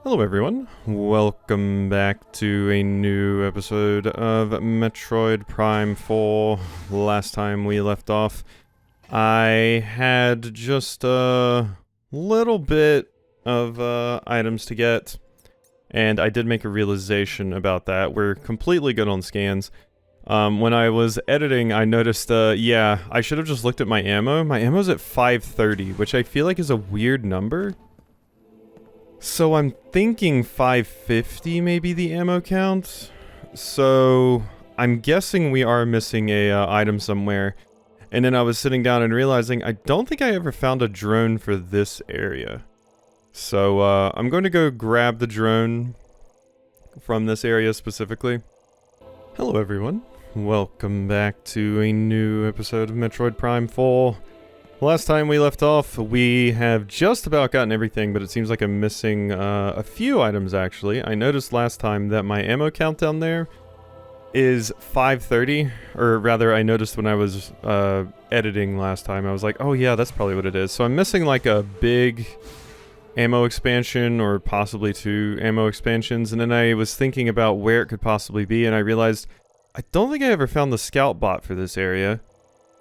Hello everyone, welcome back to a new episode of Metroid Prime 4. Last time we left off, I had just a little bit of items to get, and I did make a realization about that. We're completely good on scans. When I was editing, I noticed, yeah, I should have just looked at my ammo. My ammo's at 530, which I feel like is a weird number. So I'm thinking 550 may be the ammo count. So I'm guessing we are missing a item somewhere. And then I was sitting down and realizing I don't think I ever found a drone for this area. So I'm going to go grab the drone from this area specifically. Hello everyone, welcome back to a new episode of Metroid Prime 4. Last time we left off, we have just about gotten everything, but it seems like I'm missing a few items actually. I noticed last time that my ammo count down there is 530, or rather I noticed when I was editing last time, I was like, oh yeah, that's probably what it is. So I'm missing like a big ammo expansion, or possibly two ammo expansions, and then I was thinking about where it could possibly be, and I realized I don't think I ever found the scout bot for this area.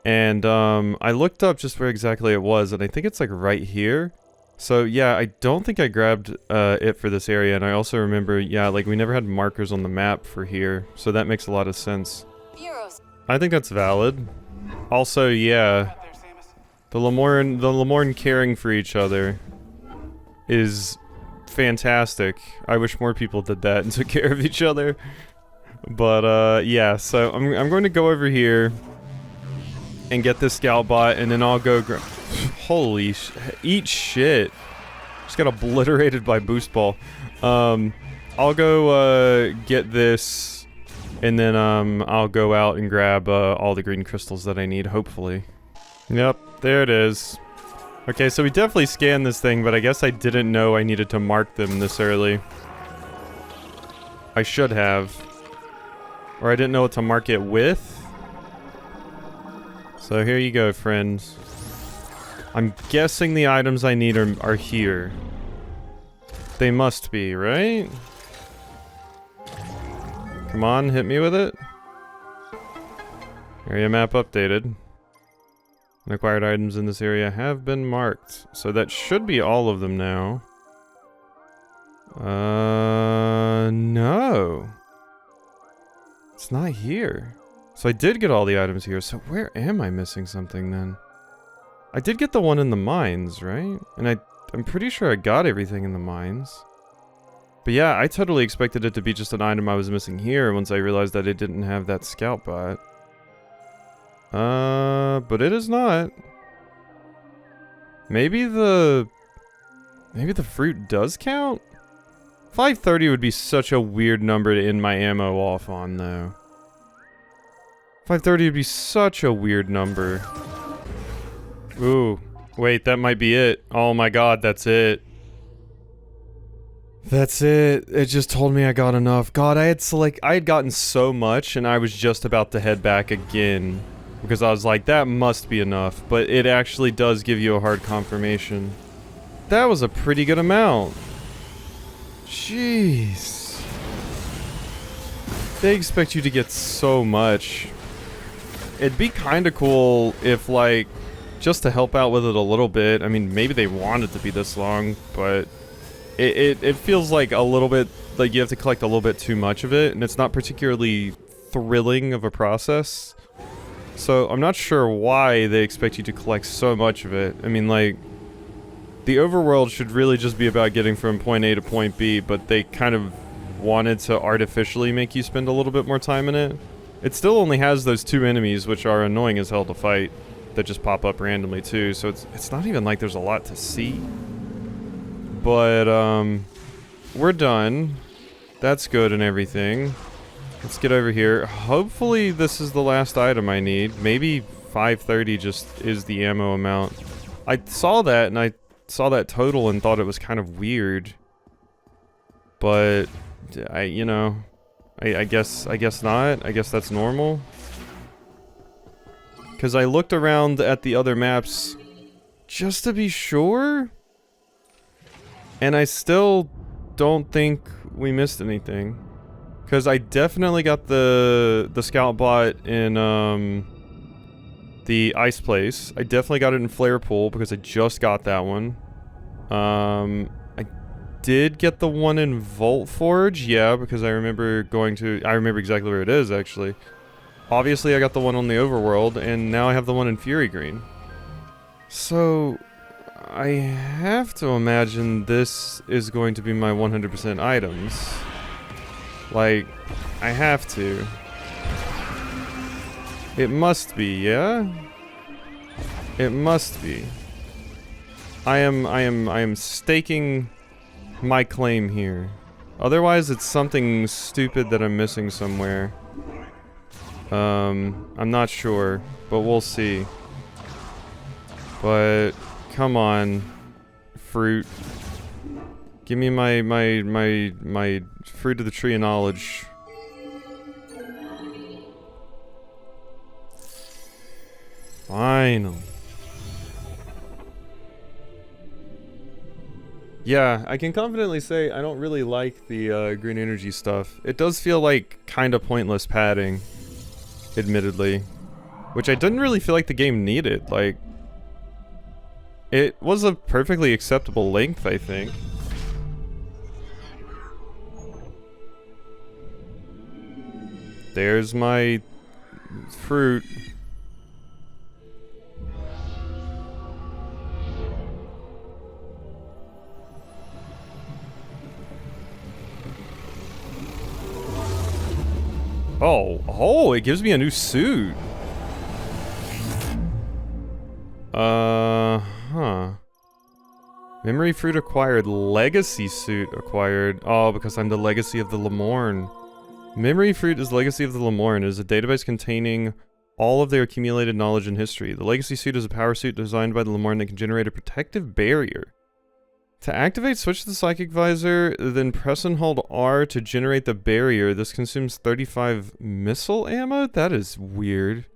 And I looked up just where exactly it was, and I think it's like right here. So yeah, I don't think I grabbed it for this area, and I also remember, yeah, like we never had markers on the map for here, so that makes a lot of sense. I think that's valid. Also, yeah, the Lamorn caring for each other is fantastic. I wish more people did that and took care of each other. But yeah, so I'm going to go over here and get this scout bot, and then I'll go holy eat shit. Just got obliterated by boost ball. I'll go get this, and then I'll go out and grab all the green crystals that I need, hopefully. Yep, there it is. Okay, so we definitely scanned this thing, but I guess I didn't know I needed to mark them this early. I should have. Or I didn't know what to mark it with. So here you go, friends. I'm guessing the items I need are here. They must be, right? Come on, hit me with it. Area map updated. Acquired items in this area have been marked. So that should be all of them now. No. It's not here. So I did get all the items here, so where am I missing something then? I did get the one in the mines, right? And I'm pretty sure I got everything in the mines. But yeah, I totally expected it to be just an item I was missing here once I realized that it didn't have that scout bot. But it is not. Maybe the fruit does count? 530 would be such a weird number to end my ammo off on, though. 530 would be such a weird number. Ooh, wait, that might be it. Oh my god, that's it. That's it. It just told me I got enough. God, I had gotten so much, and I was just about to head back again. Because I was like, that must be enough. But it actually does give you a hard confirmation. That was a pretty good amount. Jeez. They expect you to get so much. It'd be kinda cool if, like, just to help out with it a little bit. I mean, maybe they want it to be this long, but it feels like a little bit, like you have to collect a little bit too much of it, and it's not particularly thrilling of a process. So I'm not sure why they expect you to collect so much of it. I mean, like, the overworld should really just be about getting from point A to point B, but they kind of wanted to artificially make you spend a little bit more time in it. It still only has those two enemies, which are annoying as hell to fight, that just pop up randomly too, so it's not even like there's a lot to see. But, we're done. That's good and everything. Let's get over here. Hopefully this is the last item I need. Maybe 530 just is the ammo amount. I saw that, and I saw that total and thought it was kind of weird. But, you know... I guess not. I guess that's normal. Because I looked around at the other maps just to be sure. And I still don't think we missed anything. Because I definitely got the scout bot in the ice place. I definitely got it in Flare Pool because I just got that one. I did get the one in Vault Forge, yeah, because I remember exactly where it is, actually. Obviously, I got the one on the Overworld, and now I have the one in Fury Green. So, I have to imagine this is going to be my 100% items. Like, I have to. It must be, yeah? It must be. I am staking my claim here. Otherwise, it's something stupid that I'm missing somewhere. I'm not sure, but we'll see. But come on, fruit. Give me my fruit of the tree of knowledge. Finally. Yeah, I can confidently say I don't really like the green energy stuff. It does feel like kinda pointless padding, admittedly. Which I didn't really feel like the game needed. Like, it was a perfectly acceptable length, I think. There's my fruit. Oh, it gives me a new suit. Huh. Memory fruit acquired, legacy suit acquired. Oh, because I'm the legacy of the Lemorn. Memory fruit is legacy of the Lemorn. It is a database containing all of their accumulated knowledge and history. The legacy suit is a power suit designed by the Lemorn that can generate a protective barrier. To activate, switch to the Psychic Visor, then press and hold R to generate the barrier. This consumes 35 missile ammo? That is weird.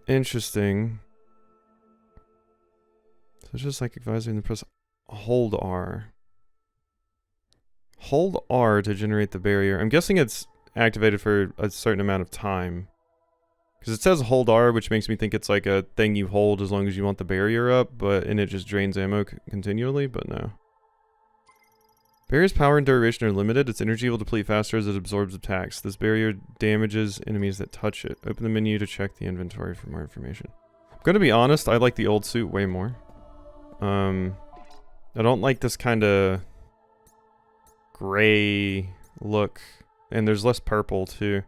Interesting. Switch to the Psychic Visor and then press hold R. Hold R to generate the barrier. I'm guessing it's activated for a certain amount of time. Because it says hold R, which makes me think it's like a thing you hold as long as you want the barrier up, and it just drains ammo continually, but no. Barrier's power and duration are limited. Its energy will deplete faster as it absorbs attacks. This barrier damages enemies that touch it. Open the menu to check the inventory for more information. I'm gonna be honest, I like the old suit way more. I don't like this kind of gray look, and there's less purple too.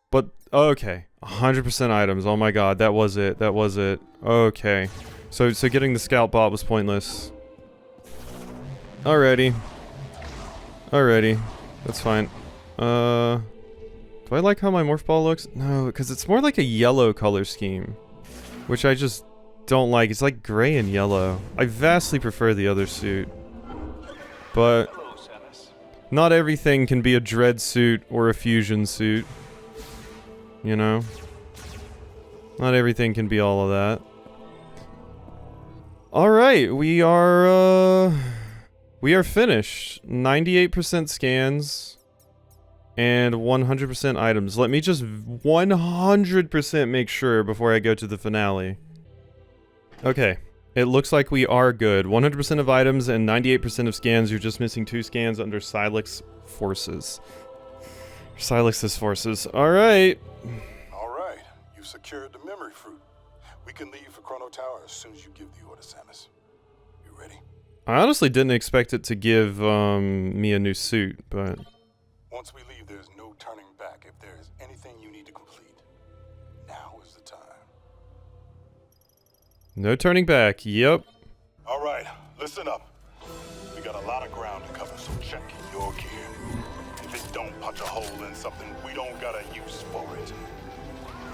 But, okay. 100% items. Oh my god, that was it. That was it. Okay. So getting the scout bot was pointless. Alrighty. Alrighty. That's fine. Do I like how my morph ball looks? No, because it's more like a yellow color scheme. Which I just don't like. It's like gray and yellow. I vastly prefer the other suit. But not everything can be a dread suit or a fusion suit. You know? Not everything can be all of that. Alright, we are finished. 98% scans and 100% items. Let me just 100% make sure before I go to the finale. Okay, it looks like we are good. 100% of items and 98% of scans. You're just missing 2 scans under Silex's forces. Silex's forces. Alright. Alright, you've secured the memory fruit. We can leave for Chrono Tower as soon as you give the order, Samus. You ready? I honestly didn't expect it to give me a new suit, but... Once we leave, there's no turning back. If there is anything you need to complete, now is the time. No turning back, yep. Alright, listen up. We got a lot of ground to cover, so check your gear. If it don't punch a hole in something, we don't got a use for it.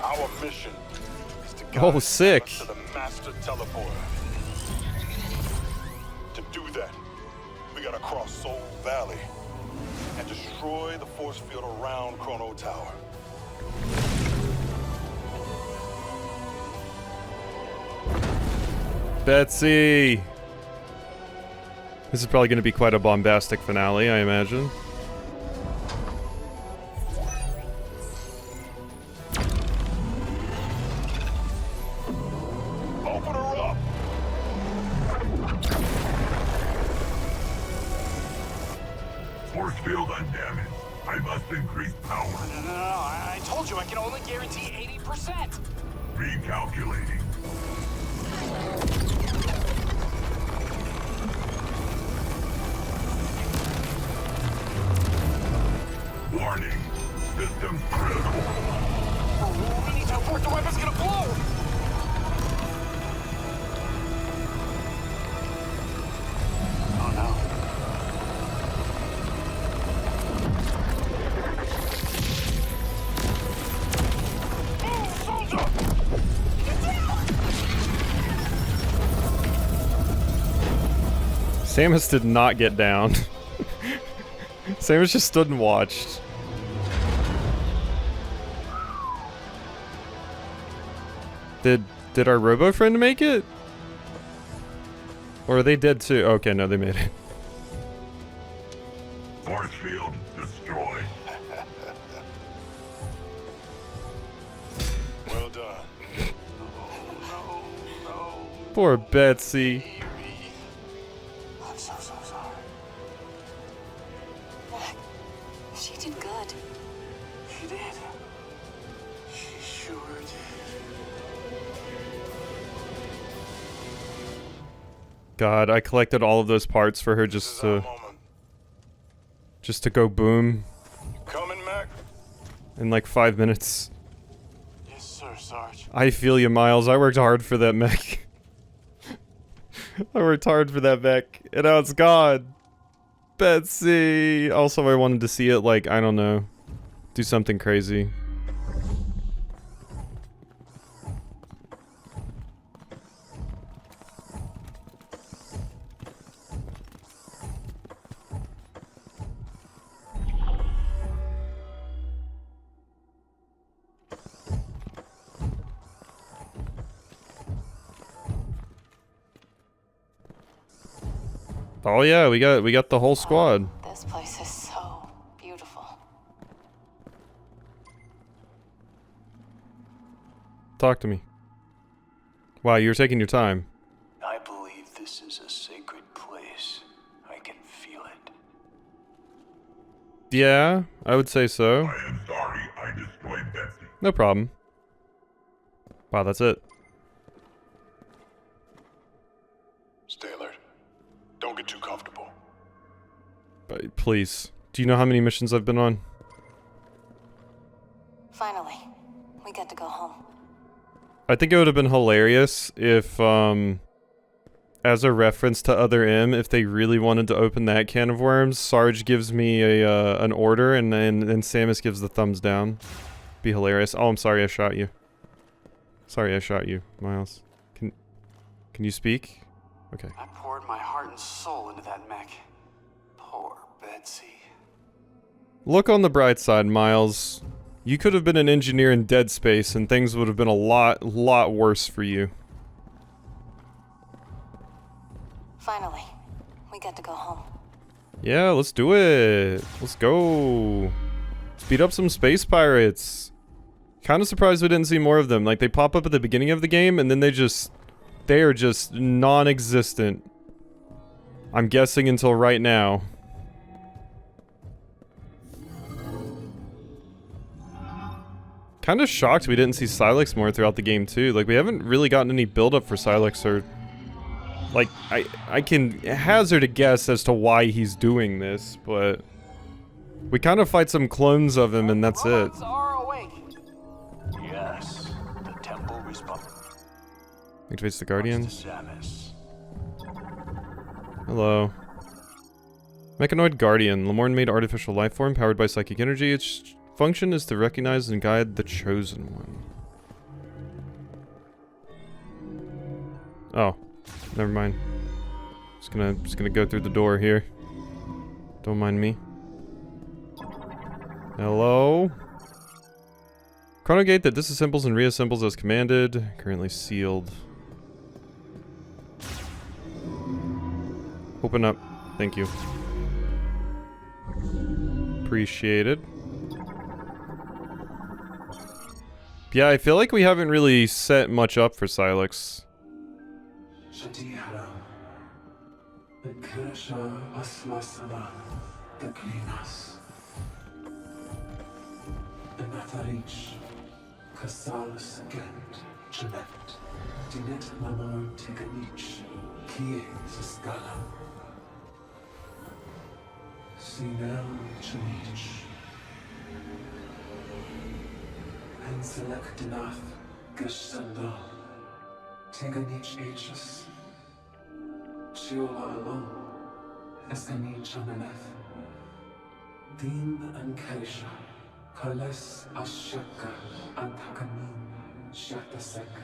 Our mission is to guide sick. to the master teleporter. To do that, we gotta cross Soul Valley and destroy the force field around Chrono Tower. Betsy! This is probably going to be quite a bombastic finale, I imagine. Open her up! Force field undamaged. I must increase power. No, I told you I can only guarantee 80%. Recalculating. Warning. System critical. We need to abort, the weapon's gonna blow! Oh no. Samus did not get down. Samus just stood and watched. Did our robo friend make it? Or are they dead too? Okay, no, they made it. Force field destroyed. Well done. Poor Betsy. I'm so sorry. She did good. She did. She sure did. God, I collected all of those parts for her This just is our to moment. go boom You coming, Mac? in like 5 minutes. Yes, sir, Sarge. I feel you, Miles. I worked hard for that mech. I worked hard for that mech, and now it's gone. Betsy. Also, I wanted to see it, like, I don't know, do something crazy. Oh yeah, we got the whole squad. This place is so beautiful. Talk to me. Wow, you're taking your time. I believe this is a sacred place. I can feel it. Yeah, I would say so. I am sorry I destroyed Betsy. No problem. Wow, that's it. Stay alert. Don't get too comfortable. But please. Do you know how many missions I've been on? Finally, we get to go home. I think it would have been hilarious if, as a reference to Other M, if they really wanted to open that can of worms, Sarge gives me an order and then Samus gives the thumbs down. Be hilarious. Oh, I'm sorry I shot you. Sorry I shot you, Miles. Can you speak? Okay. I poured my heart and soul into that mech. Poor Betsy. Look on the bright side, Miles. You could have been an engineer in Dead Space and things would have been a lot worse for you. Finally, we get to go home. Yeah, let's do it. Let's go. Speed up some space pirates. Kind of surprised we didn't see more of them. Like, they pop up at the beginning of the game and then they are just non-existent. I'm guessing until right now. Kind of shocked we didn't see Silex more throughout the game too. Like, we haven't really gotten any build-up for Silex, or like, I can hazard a guess as to why he's doing this, but we kind of fight some clones of him and that's it. Robots are awake. Yes, the temple responds. Activates the Guardians. Samus. Hello. Mechanoid Guardian, Lamorne-made artificial life form powered by psychic energy. Its function is to recognize and guide the Chosen One. Oh, never mind. Just gonna go through the door here. Don't mind me. Hello? Chrono gate that disassembles and reassembles as commanded. Currently sealed. Open up. Thank you. Appreciated. Yeah, I feel like we haven't really set much up for Silex. Selectinath Gestanda Teganich Hs Chiola alone Eskanich Ananeth Din and Kaisha Kales Ashaka Antakanin Shatasek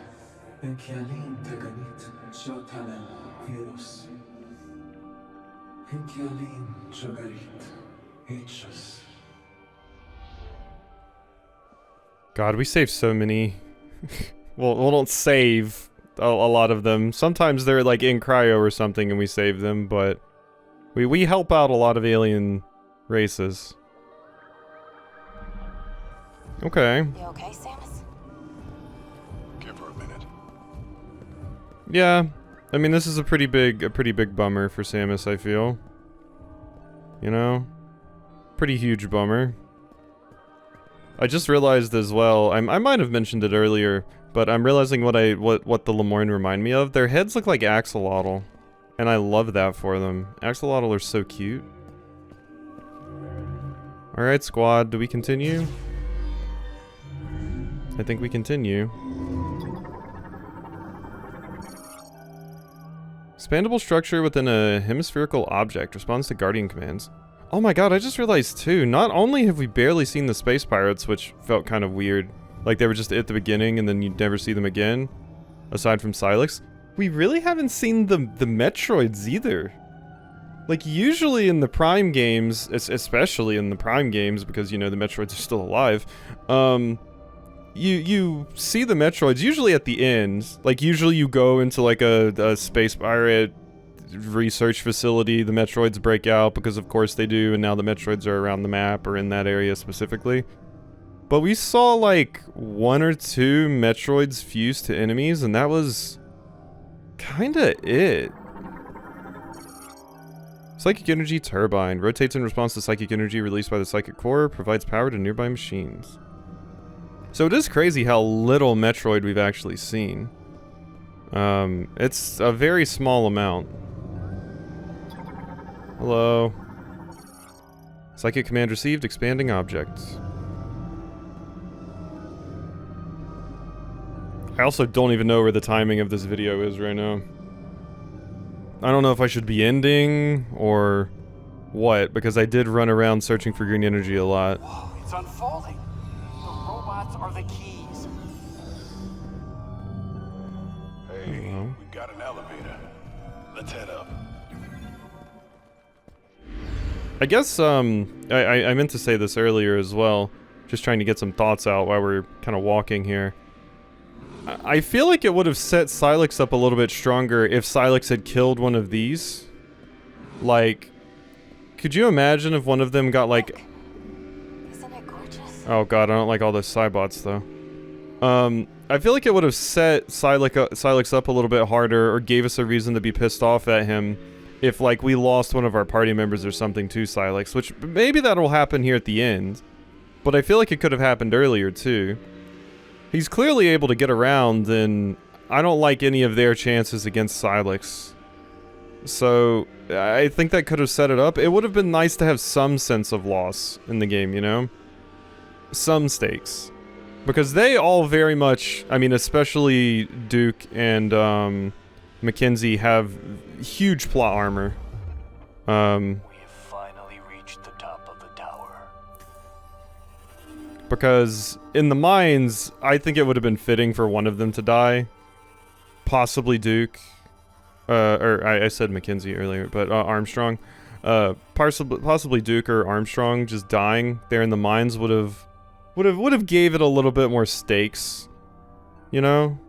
Enkialin Teganit Shotanen Virus Enkialin Jogarit Hs. God, we save so many. Well, we don't save a lot of them. Sometimes they're like in cryo or something and we save them, but we help out a lot of alien races. Okay. You okay, Samus? Give her a minute. Yeah. I mean, this is a pretty big bummer for Samus, I feel. You know? Pretty huge bummer. I just realized as well, I might have mentioned it earlier, but I'm realizing what the Lemoyne remind me of. Their heads look like axolotl, and I love that for them. Axolotl are so cute. Alright, squad, do we continue? I think we continue. Expandable structure within a hemispherical object responds to Guardian commands. Oh my god, I just realized too, not only have we barely seen the space pirates, which felt kind of weird, like they were just at the beginning and then you'd never see them again, aside from Silex, we really haven't seen the Metroids either. Like usually in the Prime games, especially in the Prime games, because you know the Metroids are still alive, you see the Metroids usually at the end. Like usually you go into like a space pirate research facility, the Metroids break out because of course they do, and now the Metroids are around the map or in that area specifically. But we saw like 1 or 2 Metroids fuse to enemies, and that was kinda it. Psychic energy turbine rotates in response to psychic energy released by the psychic core, provides power to nearby machines. So it is crazy how little Metroid we've actually seen. It's a very small amount. Hello. Psychic command received, expanding objects. I also don't even know where the timing of this video is right now. I don't know if I should be ending or what, because I did run around searching for green energy a lot. Whoa, it's unfolding. The robots are the keys. Hey, Hello. we got an elevator. Let's head up. I guess, I meant to say this earlier as well, just trying to get some thoughts out while we're kind of walking here. I feel like it would have set Silex up a little bit stronger if Silex had killed one of these. Like, could you imagine if one of them got like... Isn't it gorgeous? Oh god, I don't like all those Cybots though. I feel like it would have set Silex up a little bit harder, or gave us a reason to be pissed off at him if like we lost one of our party members or something to Silex, which maybe that'll happen here at the end. But I feel like it could have happened earlier too. He's clearly able to get around, and I don't like any of their chances against Silex. So, I think that could have set it up. It would have been nice to have some sense of loss in the game, you know? Some stakes. Because they all very much, I mean, especially Duke and Mackenzie have huge plot armor. We have finally reached the top of the tower. Because in the mines, I think it would have been fitting for one of them to die. Possibly Duke. I said Mackenzie earlier, but Armstrong. Possibly Duke or Armstrong just dying there in the mines would have gave it a little bit more stakes. You know?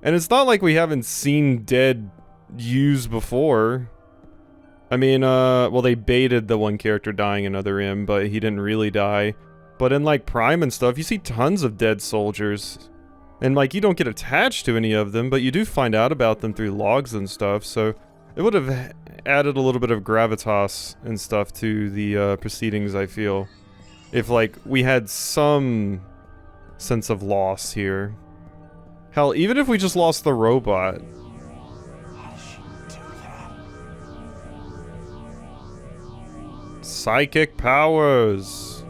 And it's not like we haven't seen dead use before. I mean, well, they baited the one character dying in Other M, but he didn't really die. But in, like, Prime and stuff, you see tons of dead soldiers. And, like, you don't get attached to any of them, but you do find out about them through logs and stuff, so it would have added a little bit of gravitas and stuff to the, proceedings, I feel. If, like, we had some sense of loss here. Hell, even if we just lost the robot. Psychic powers.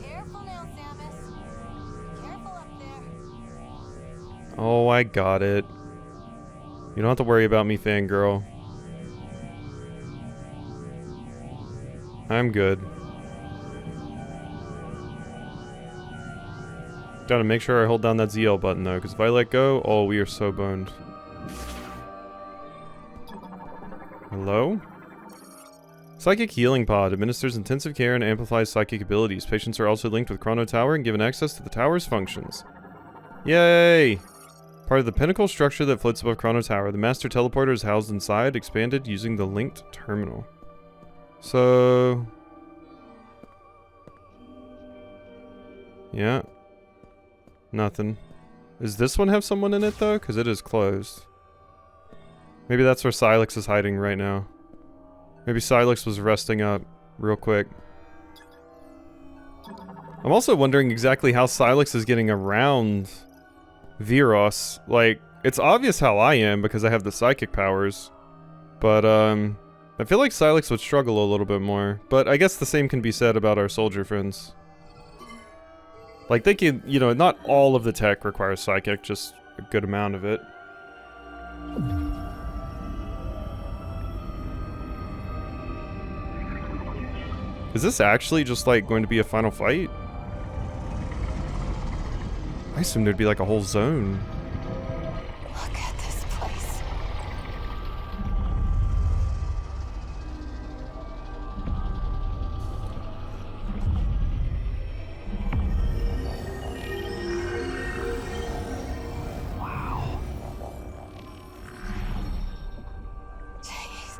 Careful now, Samus. Careful up there. Oh, I got it. You don't have to worry about me, fangirl. I'm good. Gotta make sure I hold down that ZL button though, because if I let go, oh, we are so boned. Hello? Psychic Healing Pod administers intensive care and amplifies psychic abilities. Patients are also linked with Chrono Tower and given access to the tower's functions. Yay! Part of the pinnacle structure that floats above Chrono Tower, the Master Teleporter is housed inside, expanded using the linked terminal. So... yeah. Nothing. Does this one have someone in it though? Because it is closed. Maybe that's where Silex is hiding right now. Maybe Silex was resting up real quick. I'm also wondering exactly how Silex is getting around Viros. Like, it's obvious how I am because I have the psychic powers. But, I feel like Silex would struggle a little bit more. But I guess the same can be said about our soldier friends. Like, they can, you know, not all of the tech requires psychic, just a good amount of it. Is this actually just, like, going to be a final fight? I assumed there'd be, like, a whole zone. Look at this place. Wow. Jeez.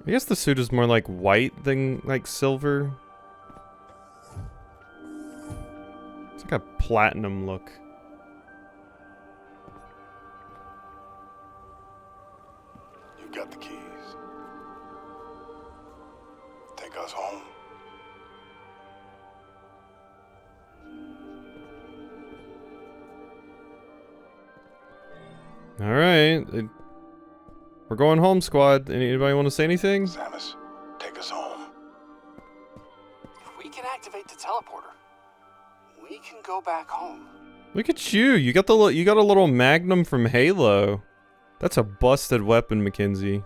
I guess the suit is more like white than like silver. It's like a platinum look. You got the keys. Take us home. Alright. We're going home, squad. Anybody want to say anything? Samus, take us home. If we can activate the teleporter, we can go back home. Look at you. You got a little magnum from Halo. That's a busted weapon, Mackenzie.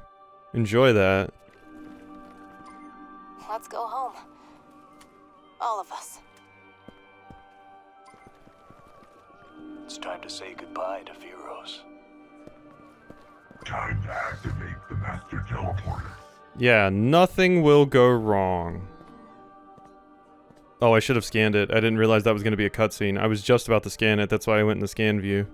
Enjoy that. Let's go home. All of us. It's time to say goodbye to Viros. Time to activate the Master Teleporter. Yeah, nothing will go wrong. Oh, I should have scanned it. I didn't realize that was going to be a cutscene. I was just about to scan it. That's why I went in the scan view.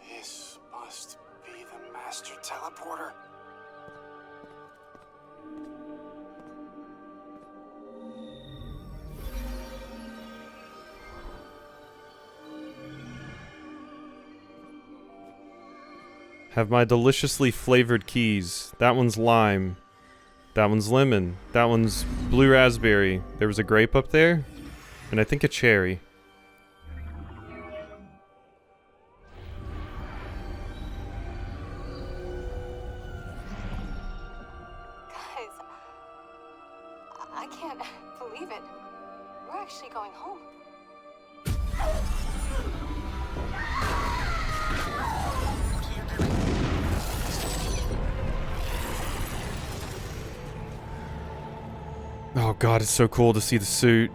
This must be the Master Teleporter. Have my deliciously flavored keys. That one's lime. That one's lemon. That one's blue raspberry. There was a grape up there. And I think a cherry. Guys, I can't believe it. We're actually going home. Oh god, it's so cool to see the suit.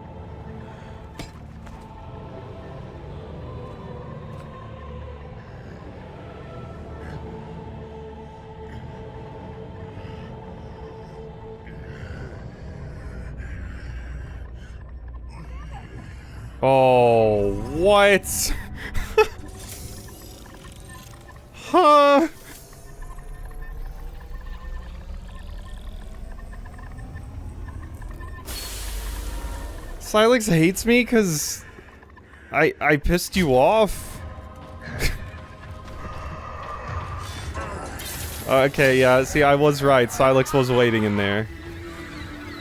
Oh, what? Huh? Silex hates me because I pissed you off? Okay, yeah, see, I was right. Silex was waiting in there.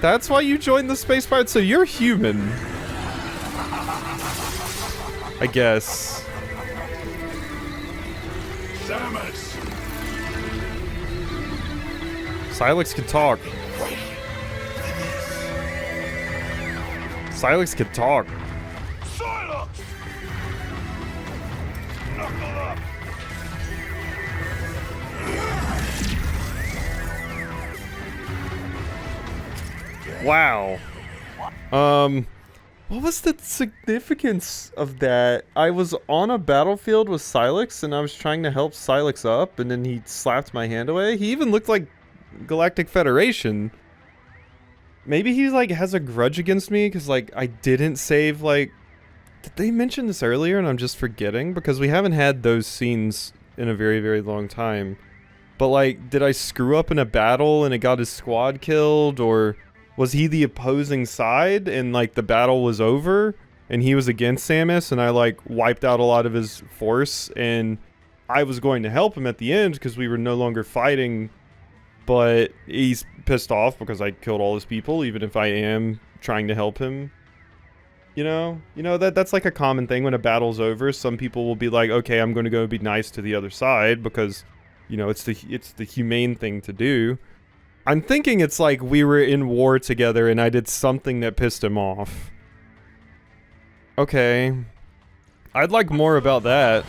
That's why you joined the Space Pirates, so you're human. I guess. Samus! Silex can talk. Silex can talk. Silence! Knuckle up! Wow. What was the significance of that? I was on a battlefield with Silex and I was trying to help Silex up and then he slapped my hand away. He even looked like Galactic Federation. Maybe he like has a grudge against me because like I didn't save like... Did they mention this earlier and I'm just forgetting? Because we haven't had those scenes in a very, very long time. But like, did I screw up in a battle and it got his squad killed? Or was he the opposing side and like the battle was over and he was against Samus and I like wiped out a lot of his force and I was going to help him at the end because we were no longer fighting, but he's pissed off because I killed all his people even if I am trying to help him. You know that's like a common thing when a battle's over. Some people will be like, okay, I'm going to go be nice to the other side because, you know, it's the humane thing to do. I'm thinking it's like we were in war together and I did something that pissed him off. Okay. I'd like more about that.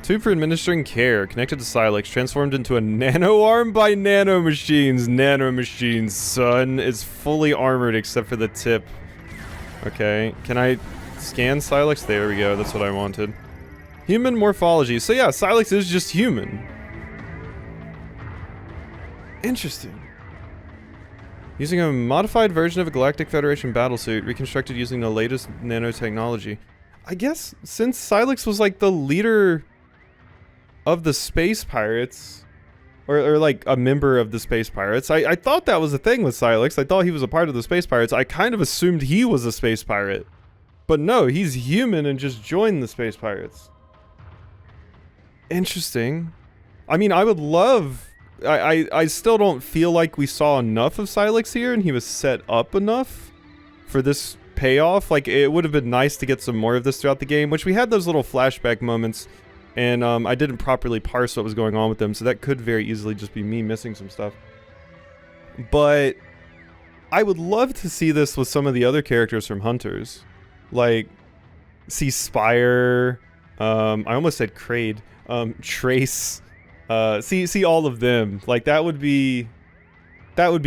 Tube for administering care. Connected to Silex. Transformed into a nano arm by nanomachines. Nanomachines, son. It's fully armored except for the tip. Okay. Can I scan Silex? There we go. That's what I wanted. Human morphology. So yeah, Silex is just human. Interesting. Using a modified version of a Galactic Federation battlesuit, reconstructed using the latest nanotechnology. I guess since Silex was like the leader of the Space Pirates, or like a member of the Space Pirates, I thought that was a thing with Silex. I thought he was a part of the Space Pirates. I kind of assumed he was a Space Pirate. But no, he's human and just joined the Space Pirates. Interesting. I mean, I would love... I still don't feel like we saw enough of Silex here and he was set up enough for this payoff. Like, it would have been nice to get some more of this throughout the game, which we had those little flashback moments, and I didn't properly parse what was going on with them, so that could very easily just be me missing some stuff. But I would love to see this with some of the other characters from Hunters. Like, see Spire, I almost said Kraid, Trace... see all of them. Like that would be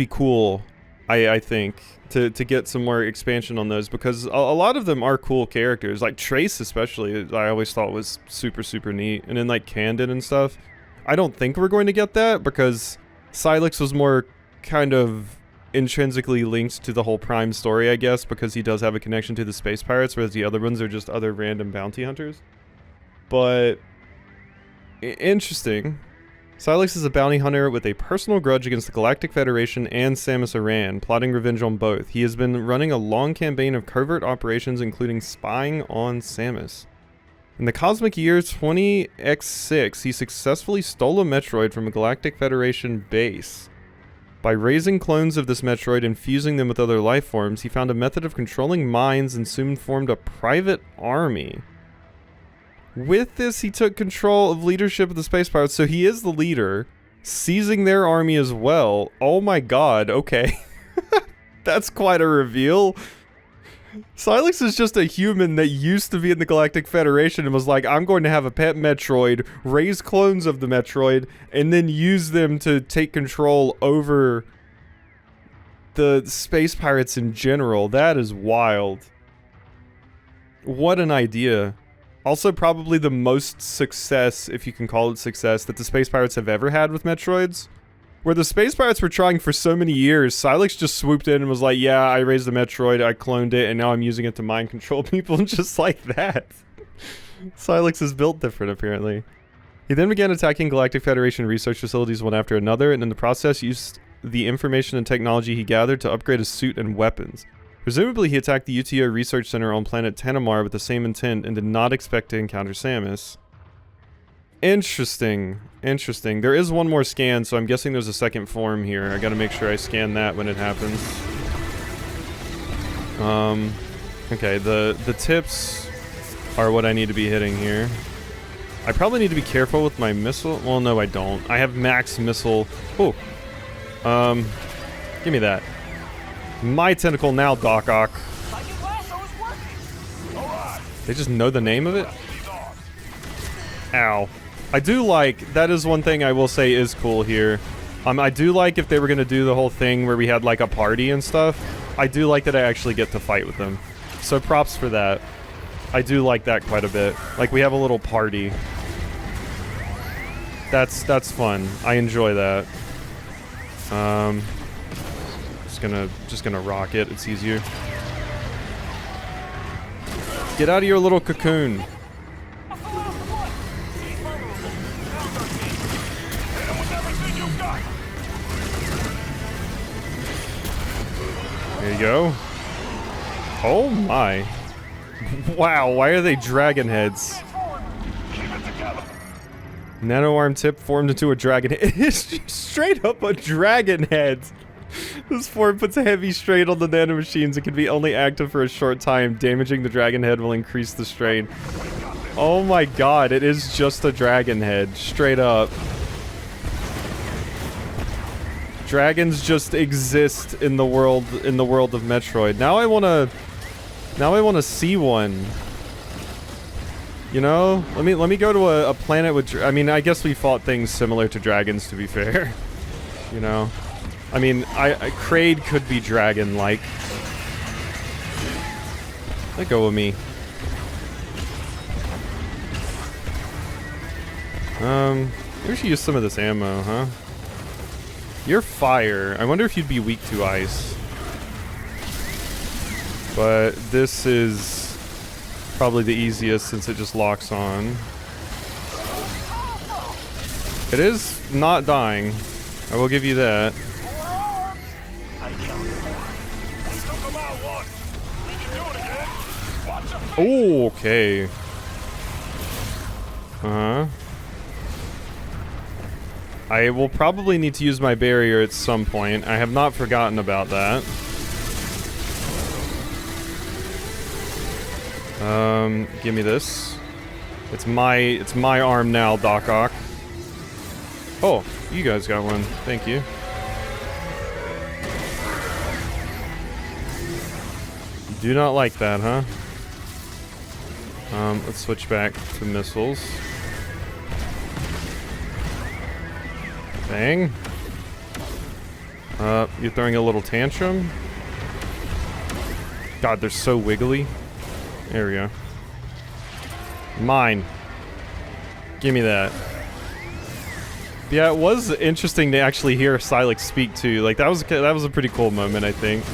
cool. I think to get some more expansion on those because a lot of them are cool characters. Like Trace especially, I always thought was super neat. And then like Candid and stuff. I don't think we're going to get that because Silex was more kind of intrinsically linked to the whole Prime story, I guess, because he does have a connection to the Space Pirates, whereas the other ones are just other random bounty hunters. But interesting. Silex is a bounty hunter with a personal grudge against the Galactic Federation and Samus Aran, plotting revenge on both. He has been running a long campaign of covert operations, including spying on Samus. In the cosmic year 20X6, he successfully stole a Metroid from a Galactic Federation base. By raising clones of this Metroid and fusing them with other life forms, he found a method of controlling minds and soon formed a private army. With this, he took control of leadership of the Space Pirates, so he is the leader, seizing their army as well. Oh my god, okay. That's quite a reveal. Silex is just a human that used to be in the Galactic Federation and was like, I'm going to have a pet Metroid, raise clones of the Metroid, and then use them to take control over the space pirates in general. That is wild. What an idea. Also probably the most success, if you can call it success, that the space pirates have ever had with Metroids. Where the space pirates were trying for so many years, Silex just swooped in and was like, yeah, I raised a Metroid, I cloned it, and now I'm using it to mind control people just like that. Silex is built different, apparently. He then began attacking Galactic Federation research facilities one after another, and in the process used the information and technology he gathered to upgrade his suit and weapons. Presumably he attacked the UTO Research Center on planet Tenamar with the same intent and did not expect to encounter Samus. Interesting. Interesting. There is one more scan, so I'm guessing there's a second form here. I gotta make sure I scan that when it happens. Okay, the tips are what I need to be hitting here. I probably need to be careful with my missile. Well, no, I don't. I have max missile. Oh. Give me that. My tentacle now, Doc Ock. They just know the name of it? Ow. I do like, that is one thing I will say is cool here. I do like if they were gonna do the whole thing where we had like a party and stuff. I do like that I actually get to fight with them. So props for that. I do like that quite a bit. Like we have a little party. That's fun. I enjoy that. Just gonna rock it. It's easier. Get out of your little cocoon. There you go. Oh my. Wow, why are they dragon heads? Nano arm tip formed into a dragon head. It's just straight up a dragon head. This form puts a heavy strain on the nano machines. It can be only active for a short time. Damaging the dragon head will increase the strain. Oh my god, it is just a dragon head. Straight up. Dragons just exist in the world of Metroid. Now I wanna see one. You know? Let me go to a planet with I mean, I guess we fought things similar to dragons, to be fair. You know? I mean, Kraid could be dragon-like. Let go of me. Maybe we should use some of this ammo, huh? You're fire. I wonder if you'd be weak to ice. But this is probably the easiest since it just locks on. It is not dying. I will give you that. Oh, okay. Uh-huh. I will probably need to use my barrier at some point. I have not forgotten about that. Give me this. It's my arm now, Doc Ock. Oh, you guys got one. Thank you. You do not like that, huh? Let's switch back to missiles. Bang. You're throwing a little tantrum. God, they're so wiggly. There we go. Mine. Give me that. Yeah, it was interesting to actually hear Silex speak too. Like that was a pretty cool moment, I think.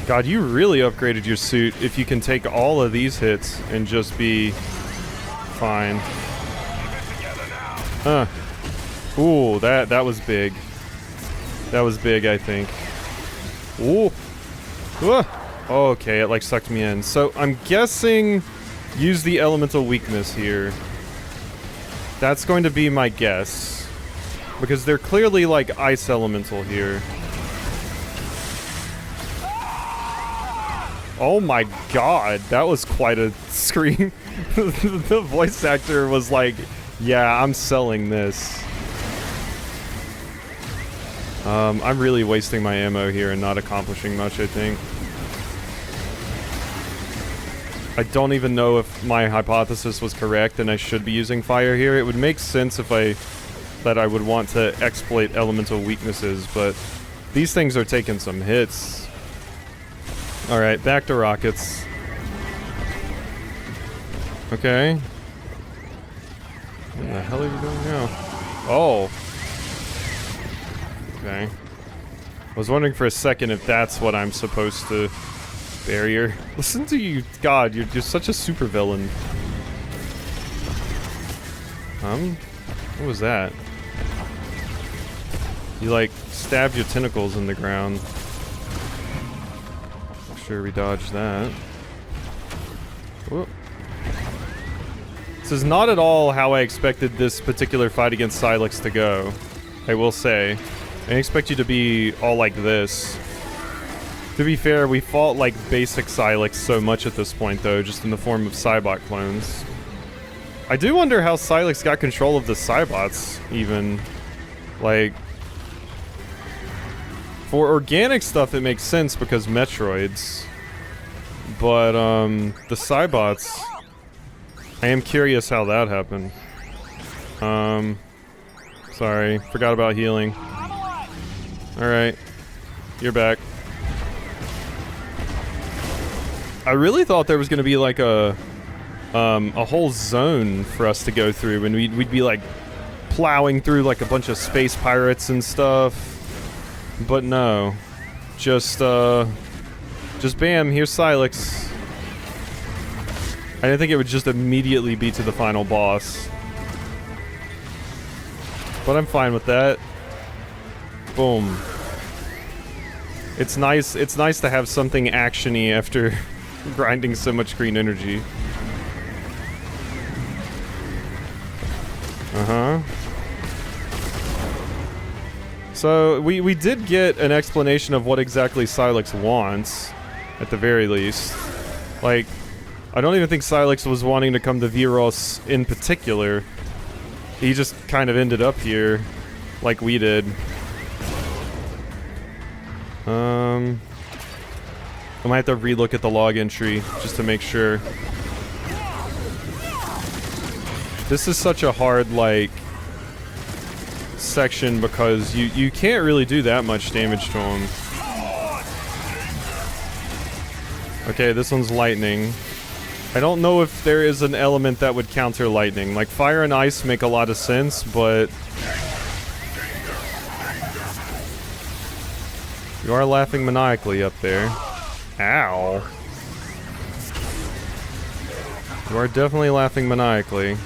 God, you really upgraded your suit if you can take all of these hits and just be fine. Huh. Ooh, that was big. That was big, I think. Ooh. Okay, it like sucked me in. So I'm guessing use the elemental weakness here. That's going to be my guess. Because they're clearly like ice elemental here. Oh my god, that was quite a scream. The voice actor was like, yeah, I'm selling this. I'm really wasting my ammo here and not accomplishing much, I think. I don't even know if my hypothesis was correct and I should be using fire here. It would make sense if that I would want to exploit elemental weaknesses, but these things are taking some hits. Alright, back to rockets. Okay. What the hell are you doing now? Oh. Okay. I was wondering for a second if that's what I'm supposed to... Barrier. Listen to you. God, you're such a supervillain. What was that? You, like, stabbed your tentacles in the ground. Make sure we dodge that. Whoop. This is not at all how I expected this particular fight against Silex to go. I will say. I didn't expect you to be all like this. To be fair, we fought like basic Silex so much at this point though, just in the form of Cybot clones. I do wonder how Silex got control of the Cybots, even. Like... For organic stuff it makes sense because Metroids. But, the Cybots... I am curious how that happened. Sorry, forgot about healing. Alright. You're back. I really thought there was gonna be like a whole zone for us to go through, and we'd be like plowing through like a bunch of space pirates and stuff. But no. Just bam, here's Silex. I didn't think it would just immediately be to the final boss. But I'm fine with that. Boom. It's nice to have something action-y after grinding so much green energy. Uh-huh. So, we did get an explanation of what exactly Silex wants, at the very least. Like, I don't even think Silex was wanting to come to Viros in particular. He just kind of ended up here, like we did. I might have to relook at the log entry just to make sure. This is such a hard, like, section because you can't really do that much damage to him. Okay, this one's lightning. I don't know if there is an element that would counter lightning. Like, fire and ice make a lot of sense, but... You are laughing maniacally up there. Ow. You are definitely laughing maniacally.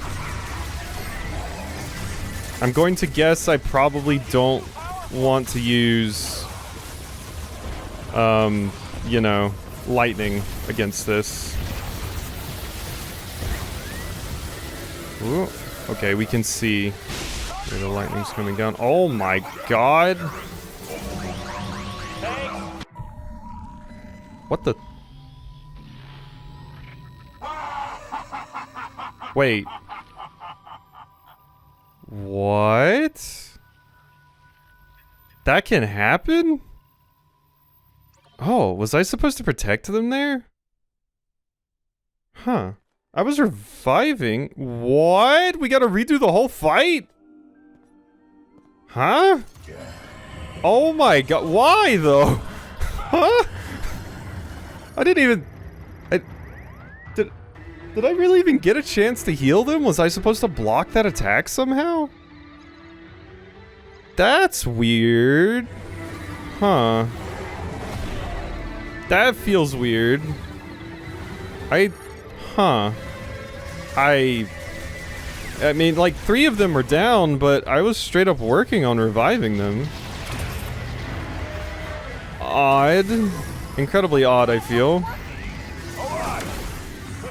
I'm going to guess I probably don't want to use, you know, lightning against this. Ooh. Okay, we can see where the lightning's coming down. Oh my god! What the? Wait. What? That can happen? Oh, was I supposed to protect them there? Huh. I was reviving. What? We gotta redo the whole fight? Huh? Oh my god. Why though? Huh? I didn't even... Did I really even get a chance to heal them? Was I supposed to block that attack somehow? That's weird. Huh. That feels weird. Huh. I mean, like, 3 of them were down, but I was straight up working on reviving them. Odd. Incredibly odd, I feel.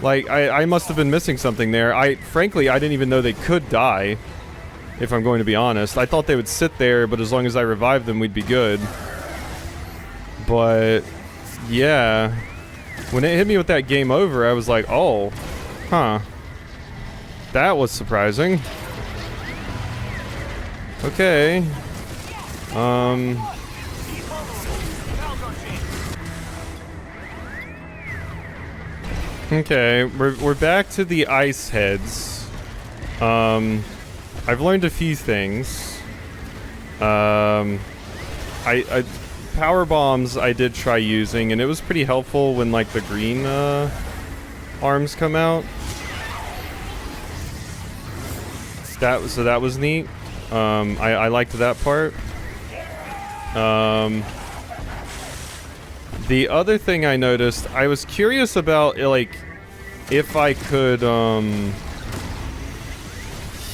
Like, I must have been missing something there. Frankly, I didn't even know they could die, if I'm going to be honest. I thought they would sit there, but as long as I revived them, we'd be good. But, yeah. When it hit me with that game over, I was like, oh, huh. That was surprising. Okay. Okay, we're back to the ice heads. I've learned a few things. I power bombs I did try using, and it was pretty helpful when like the green arms come out. So that was neat. I liked that part. The other thing I noticed, I was curious about like if I could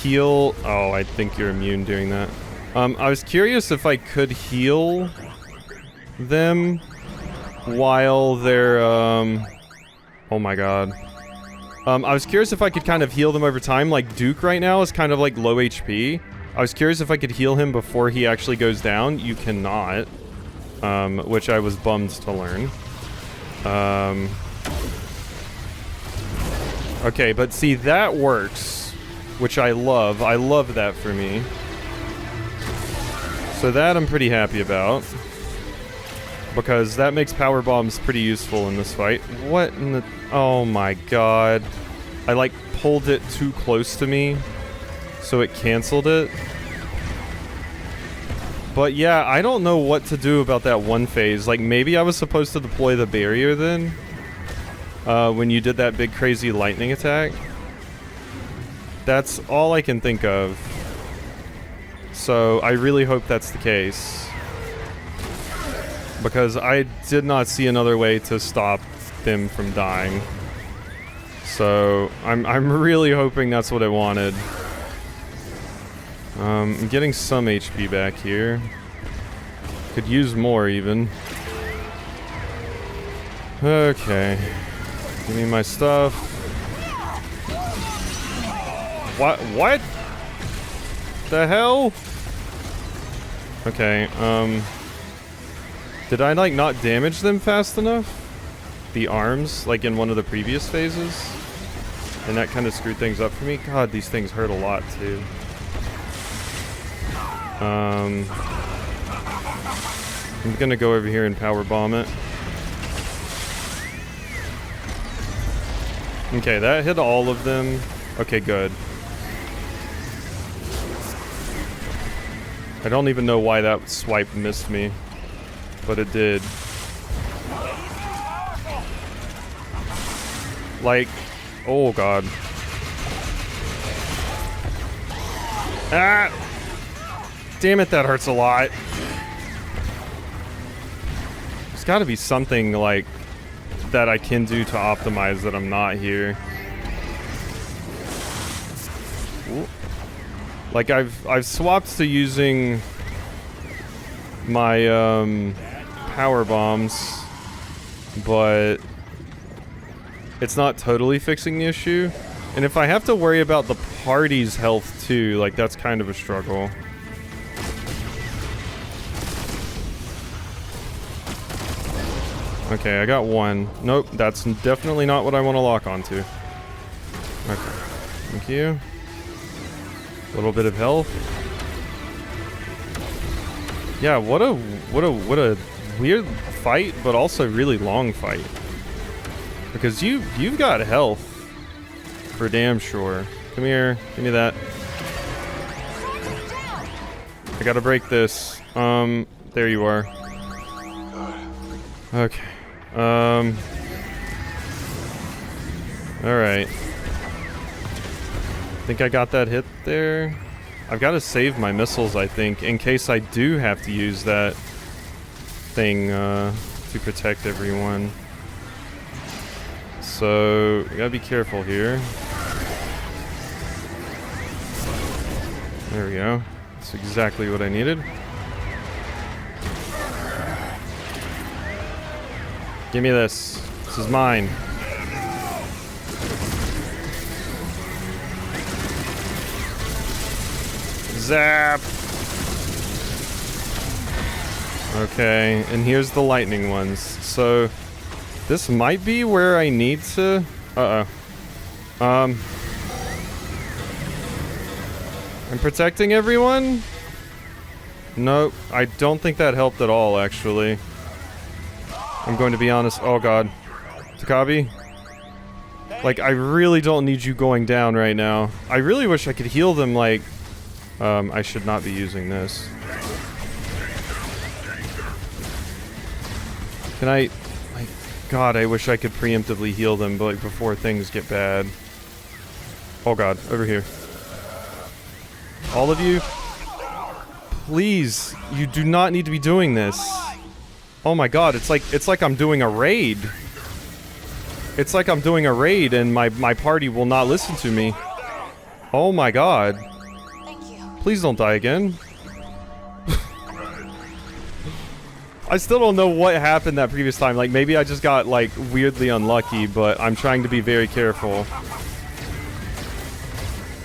heal. Oh, I think you're immune doing that. I was curious if I could heal them while they're oh my god. I was curious if I could kind of heal them over time. Like Duke right now is kind of like low HP. I was curious if I could heal him before he actually goes down. You cannot, which I was bummed to learn. Okay, but see, that works, which I love. I love that for me. So that I'm pretty happy about, because that makes power bombs pretty useful in this fight. What in the... Oh my god. I like pulled it too close to me, so it canceled it. But yeah, I don't know what to do about that one phase. Like, maybe I was supposed to deploy the barrier then? When you did that big crazy lightning attack? That's all I can think of. So, I really hope that's the case. Because I did not see another way to stop them from dying. So, I'm really hoping that's what I wanted. I'm getting some HP back here. Could use more, even. Okay. Give me my stuff. What? The hell? Okay, did I, like, not damage them fast enough? The arms, like in one of the previous phases? And that kind of screwed things up for me? God, these things hurt a lot, too. I'm gonna go over here and power bomb it. Okay, that hit all of them. Okay, good. I don't even know why that swipe missed me, but it did. Like, oh god. Ah! Damn it, that hurts a lot. There's gotta be something, like, that I can do to optimize that I'm not here. Ooh. Like, I've swapped to using my, power bombs, but it's not totally fixing the issue. And if I have to worry about the party's health, too, like, that's kind of a struggle. Okay, I got one. Nope, that's definitely not what I want to lock onto. Okay, thank you. A little bit of health. Yeah, what a weird fight, but also really long fight. Because you've got health, for damn sure. Come here, give me that. I gotta break this. There you are. Okay. Alright. I think I got that hit there. I've got to save my missiles, I think, in case I do have to use that thing to protect everyone. So, you gotta be careful here. There we go. That's exactly what I needed. Give me this. This is mine. Zap! Okay, and here's the lightning ones. So, this might be where I need to... I'm protecting everyone? Nope, I don't think that helped at all, actually. I'm going to be honest. Oh god. Takabi? Like, I really don't need you going down right now. I really wish I could heal them, like... I should not be using this. Can I... Like, God, I wish I could preemptively heal them, but like, before things get bad. Oh God, over here. All of you, please, you do not need to be doing this. Oh my God, it's like I'm doing a raid. It's like I'm doing a raid and my party will not listen to me. Oh my God. Thank you. Please don't die again. I still don't know what happened that previous time. Like, maybe I just got, like, weirdly unlucky, but I'm trying to be very careful.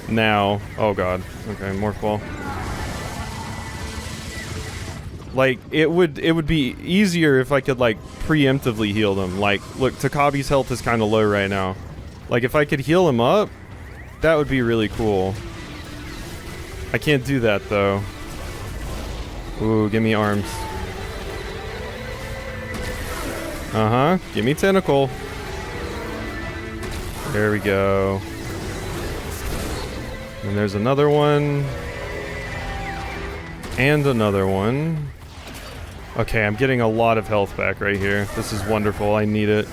Now. Oh God. Okay, morph ball. Like, it would be easier if I could, like, preemptively heal them. Like, look, Takabi's health is kind of low right now. Like, if I could heal him up, that would be really cool. I can't do that, though. Ooh, give me arms. Uh-huh, give me tentacle. There we go. And there's another one. And another one. Okay, I'm getting a lot of health back right here. This is wonderful. I need it.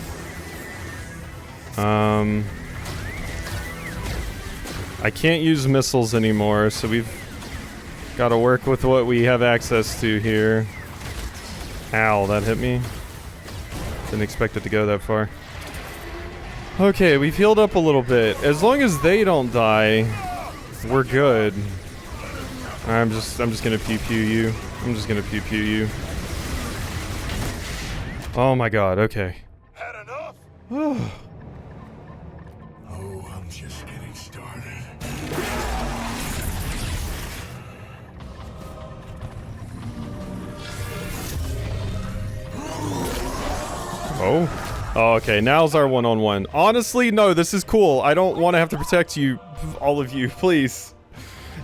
I can't use missiles anymore, so we've got to work with what we have access to here. Ow, that hit me. Didn't expect it to go that far. Okay, we've healed up a little bit. As long as they don't die, we're good. I'm just gonna pew pew you. I'm just gonna pew pew you. Oh my God, okay. Had enough? Oh, I'm just getting started. Oh. Oh, okay, now's our one-on-one. Honestly, no, this is cool. I don't want to have to protect you, all of you, please.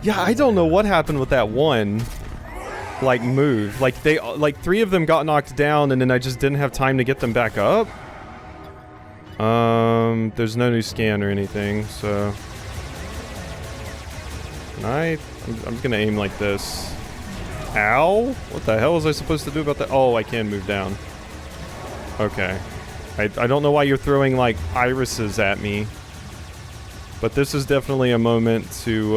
Yeah, I don't know what happened with that one, like, move. Like, three of them got knocked down, and then I just didn't have time to get them back up. There's no new scan or anything, so... I'm just gonna aim like this. Ow? What the hell was I supposed to do about that? Oh, I can move down. Okay. I don't know why you're throwing, like, irises at me. But this is definitely a moment to,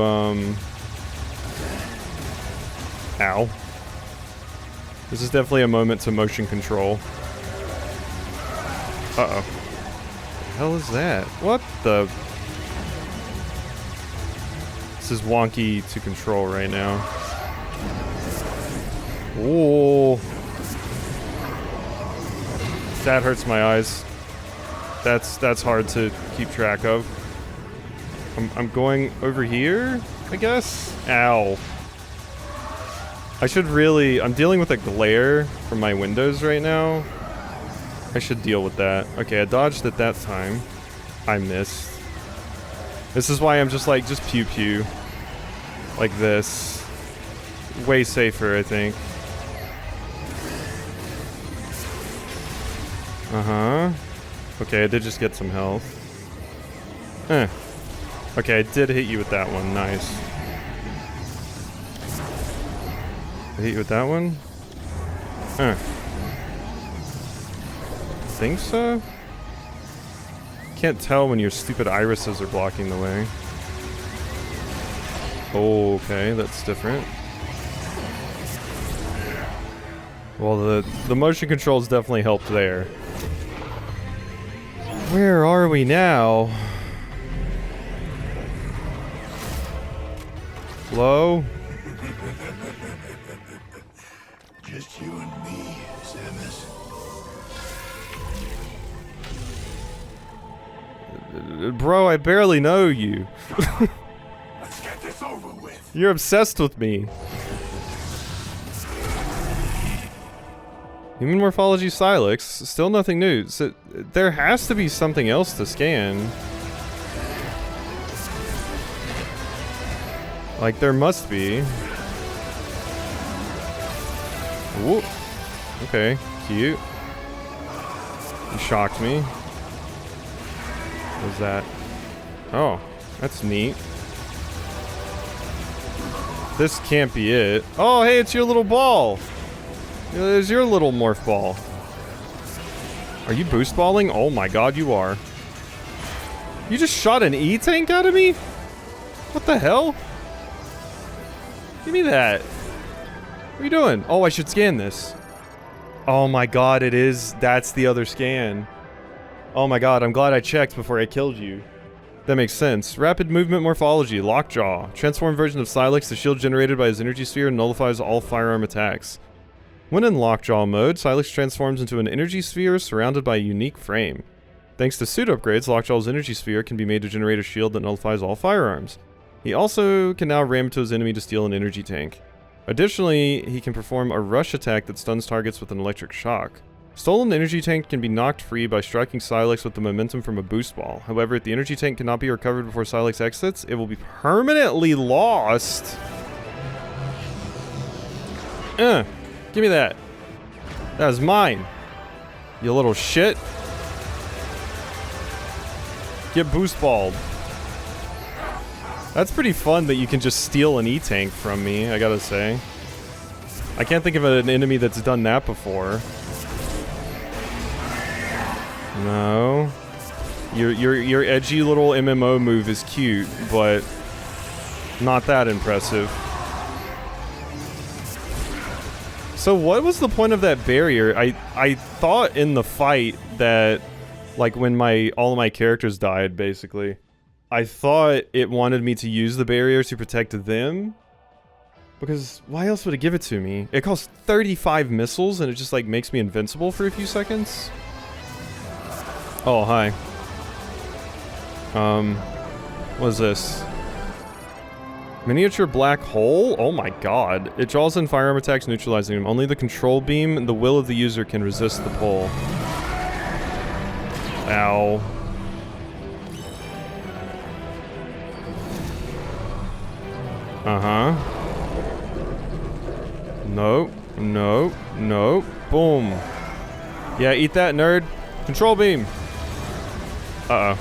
Ow. This is definitely a moment to motion control. Uh-oh. What the hell is that? What the... This is wonky to control right now. Ooh. That hurts my eyes. That's hard to keep track of. I'm going over here, I guess? Ow. I should really... I'm dealing with a glare from my windows right now. I should deal with that. Okay, I dodged it that time. I missed. This is why I'm just like, just pew pew. Like this. Way safer, I think. Uh-huh. Okay, I did just get some health. Eh. Okay, I did hit you with that one. Nice. I hit you with that one? Huh. Think so? Can't tell when your stupid irises are blocking the way. Oh, okay, that's different. Well, the motion controls definitely helped there. Where are we now? Hello? Just you and me, Samus. Bro, I barely know you. Let's get this over with. You're obsessed with me. Human morphology Silex, still nothing new. So, there has to be something else to scan. Like, there must be. Whoop. Okay, cute. You shocked me. What was that? Oh, that's neat. This can't be it. Oh, hey, it's your little ball. There's your little morph ball. Are you boost balling? Oh my god, you are. You just shot an E-tank out of me? What the hell? Give me that. What are you doing? Oh, I should scan this. Oh my god, it is. That's the other scan. Oh my god, I'm glad I checked before I killed you. That makes sense. Rapid movement morphology. Lockjaw. Transformed version of Silex. The shield generated by his energy sphere nullifies all firearm attacks. When in Lockjaw mode, Silex transforms into an energy sphere surrounded by a unique frame. Thanks to suit upgrades, Lockjaw's energy sphere can be made to generate a shield that nullifies all firearms. He also can now ram into his enemy to steal an energy tank. Additionally, he can perform a rush attack that stuns targets with an electric shock. Stolen energy tank can be knocked free by striking Silex with the momentum from a boost ball. However, if the energy tank cannot be recovered before Silex exits, it will be permanently lost. Give me that. That is mine. You little shit. Get boost balled. That's pretty fun that you can just steal an E-tank from me, I gotta say. I can't think of an enemy that's done that before. No. Your edgy little MMO move is cute, but not that impressive. So what was the point of that barrier? I thought in the fight that, like, when all of my characters died, basically, I thought it wanted me to use the barrier to protect them. Because why else would it give it to me? It costs 35 missiles and it just, like, makes me invincible for a few seconds. Oh, hi. What is this? Miniature black hole? Oh my god. It draws in firearm attacks, neutralizing them. Only the control beam and the will of the user can resist the pull. Ow. Uh-huh. Nope. Nope. Nope. Boom. Yeah, eat that, nerd. Control beam. Uh-oh.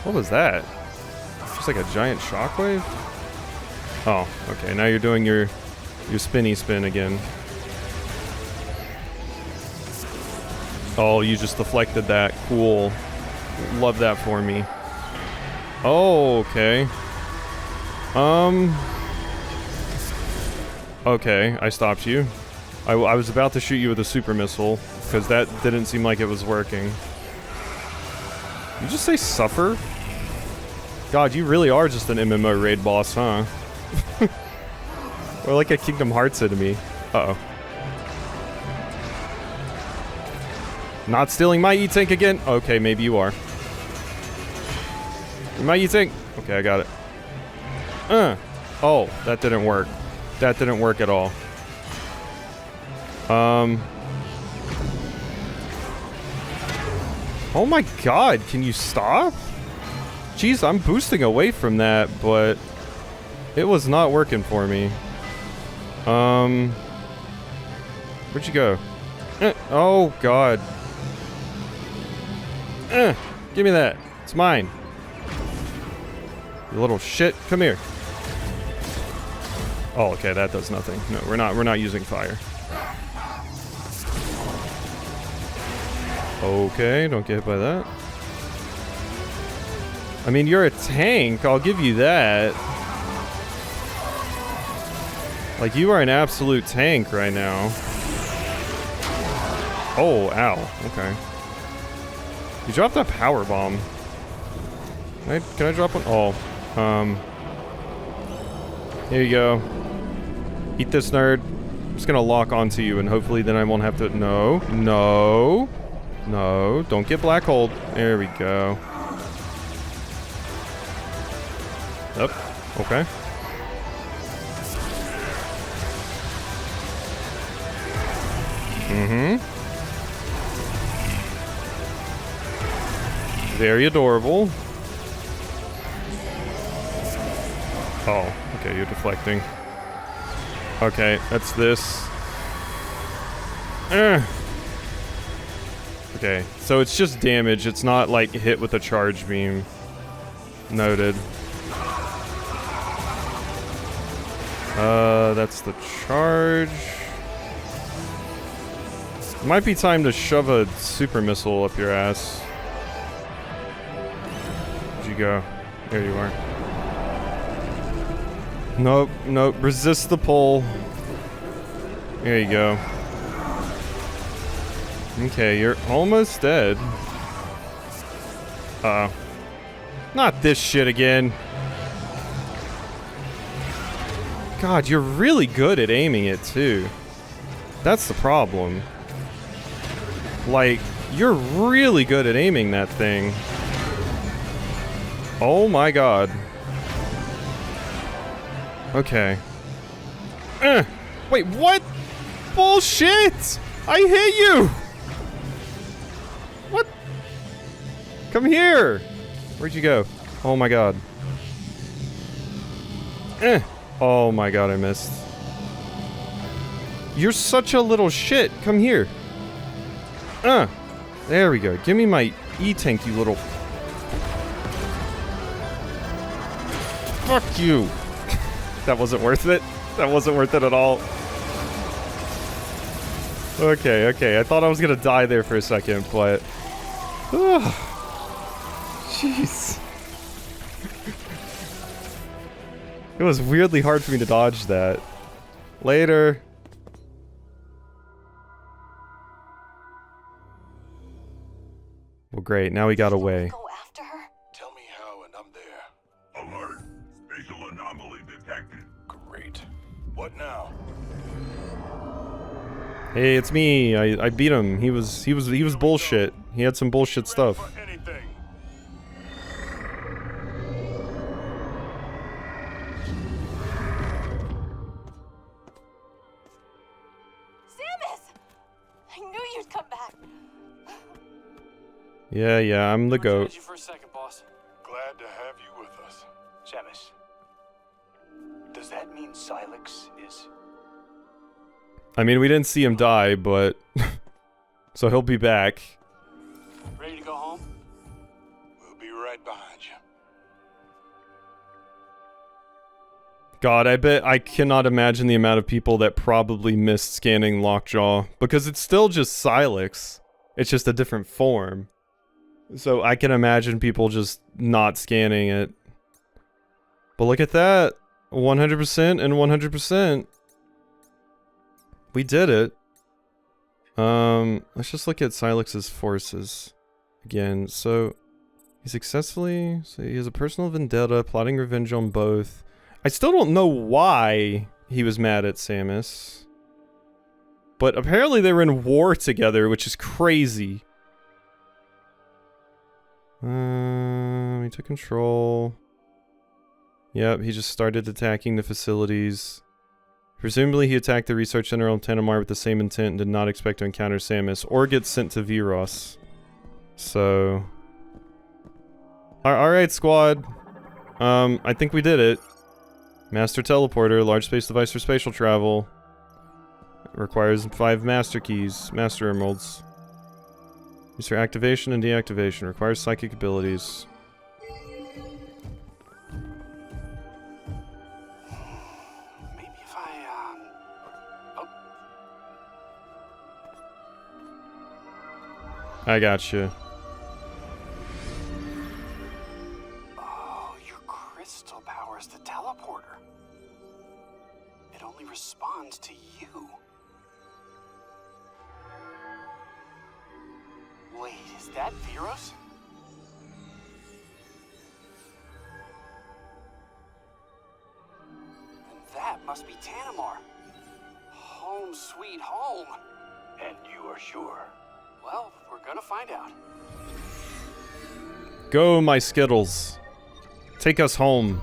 What was that? Just like a giant shockwave? Oh, okay. Now you're doing your spinny spin again. Oh, you just deflected that. Cool. Love that for me. Oh, okay. Okay, I stopped you. I was about to shoot you with a super missile, because that didn't seem like it was working. You just say suffer? God, you really are just an MMO raid boss, huh? Or like a Kingdom Hearts enemy. Uh-oh. Not stealing my E-tank again? Okay, maybe you are. My E-tank. Okay, I got it. Oh, that didn't work. That didn't work at all. Oh my god, can you stop? Jeez, I'm boosting away from that, but it was not working for me. Where'd you go? Oh god. Give me that. It's mine. You little shit. Come here. Oh, okay, that does nothing. No, we're not using fire. Okay, don't get hit by that. I mean, you're a tank, I'll give you that. Like, you are an absolute tank right now. Oh, ow. Okay. You dropped that power bomb. Can I drop one? Oh, here you go. Eat this, nerd. I'm just gonna lock onto you, and hopefully then I won't have to... No. No. No. Don't get black holed. There we go. Up. Okay. Mm-hmm. Very adorable. Oh, okay, you're deflecting. Okay, that's this. Okay, so it's just damage. It's not like hit with a charge beam. Noted. That's the charge. Might be time to shove a super missile up your ass. Where'd you go? There you are. Nope, nope. Resist the pull. There you go. Okay, you're almost dead. Uh-oh. Not this shit again. God, you're really good at aiming it, too. That's the problem. Like, you're really good at aiming that thing. Oh my god. Okay. Wait, what? Bullshit! I hit you! What? Come here! Where'd you go? Oh my god. Oh my god, I missed. You're such a little shit. Come here. There we go. Give me my E-tank, you little... Fuck you. That wasn't worth it. That wasn't worth it at all. Okay, okay. I thought I was gonna die there for a second, but... Jeez. It was weirdly hard for me to dodge that. Later. Well, great. Now we got away. Go after her? Tell me how and I'm there. Alert! Spatial anomaly detected. Great. What now? Hey, it's me. I beat him. He was bullshit. He had some bullshit stuff. For anything. Samus! I knew you'd come back. Yeah, I'm the goat. You for a second, boss. Glad to have you with us. Samus. Does that mean Silex is... I mean, we didn't see him die, but... so he'll be back. ready to go home? We'll be right behind you. God, I cannot imagine the amount of people that probably missed scanning Lockjaw, because it's still just Silex. It's just a different form. So I can imagine people just not scanning it. But look at that. 100% and 100%. We did it. Let's just look at Silex's forces again. So he has a personal vendetta, plotting revenge on both. I still don't know why he was mad at Samus. But apparently they were in war together, which is crazy. He took control. Yep, he just started attacking the facilities. Presumably he attacked the research center on Tanamar with the same intent and did not expect to encounter Samus or get sent to Viros. So... Alright, squad. I think we did it. Master teleporter, large space device for spatial travel. It requires 5 master keys, master emeralds. Used for activation and deactivation. Requires psychic abilities. Maybe if I, oh. I got you. Oh, your crystal powers the teleporter. It only responds to you. Wait, is that Viros? And that must be Tanamar. Home sweet home. And you are sure? Well, we're gonna find out. Go, my Skittles. Take us home.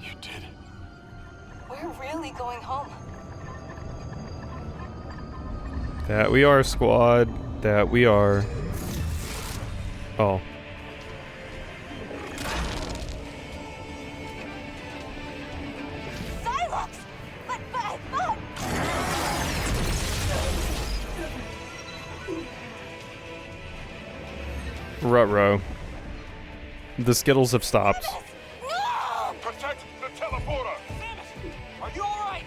You did it. We're really going home. That we are, squad. That we are. Oh. Silex! But, Ruh-roh. The Skittles have stopped. No! Protect the teleporter! Are you alright?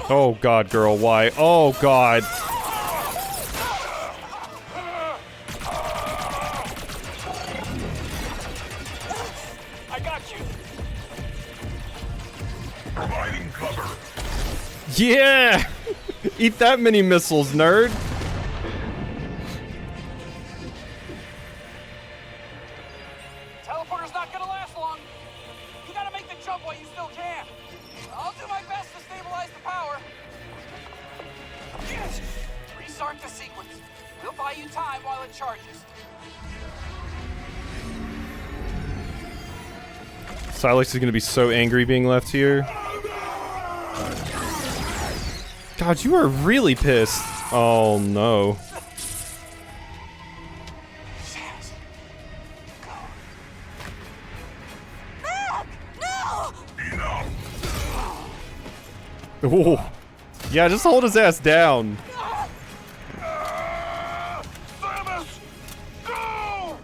Oh god, girl, why? Oh god. I got you. Providing cover. Yeah! Eat that many missiles, nerd. Teleporter's not gonna last long. You gotta make the jump while you still can. I'll do my best to stabilize the power. Yes! Restart the sequence. We'll buy you time while it charges. Silex is gonna be so angry being left here. God, you are really pissed. Oh no. Yes. No! Enough. Oh. Yeah, just hold his ass down. Samus! Go!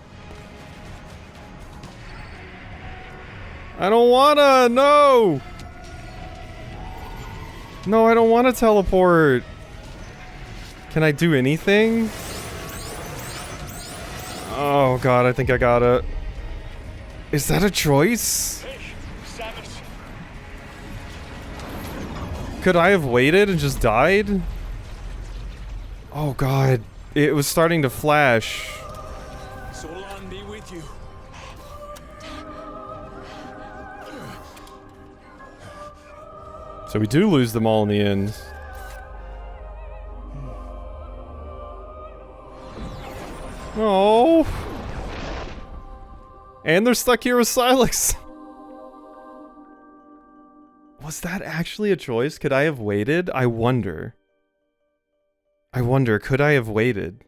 I don't wanna, no! No, I don't wanna teleport. Can I do anything? Oh god, I think I got it. Is that a choice? Hey, Samus. Could I have waited and just died? Oh god, it was starting to flash. Solon be with you. So we do lose them all in the end. Oh. And they're stuck here with Silex. Was that actually a choice? Could I have waited? I wonder. Could I have waited?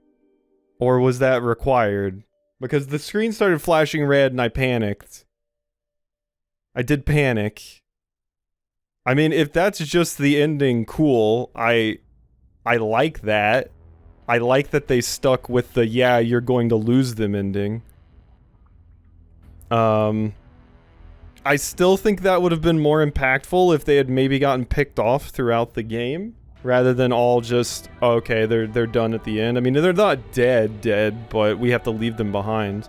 Or was that required? Because the screen started flashing red and I panicked. I did panic. I mean, if that's just the ending, cool. I like that. I like that they stuck with the, yeah, you're going to lose them ending. I still think that would have been more impactful if they had maybe gotten picked off throughout the game, rather than all just, oh, okay, they're done at the end. I mean, they're not dead, but we have to leave them behind.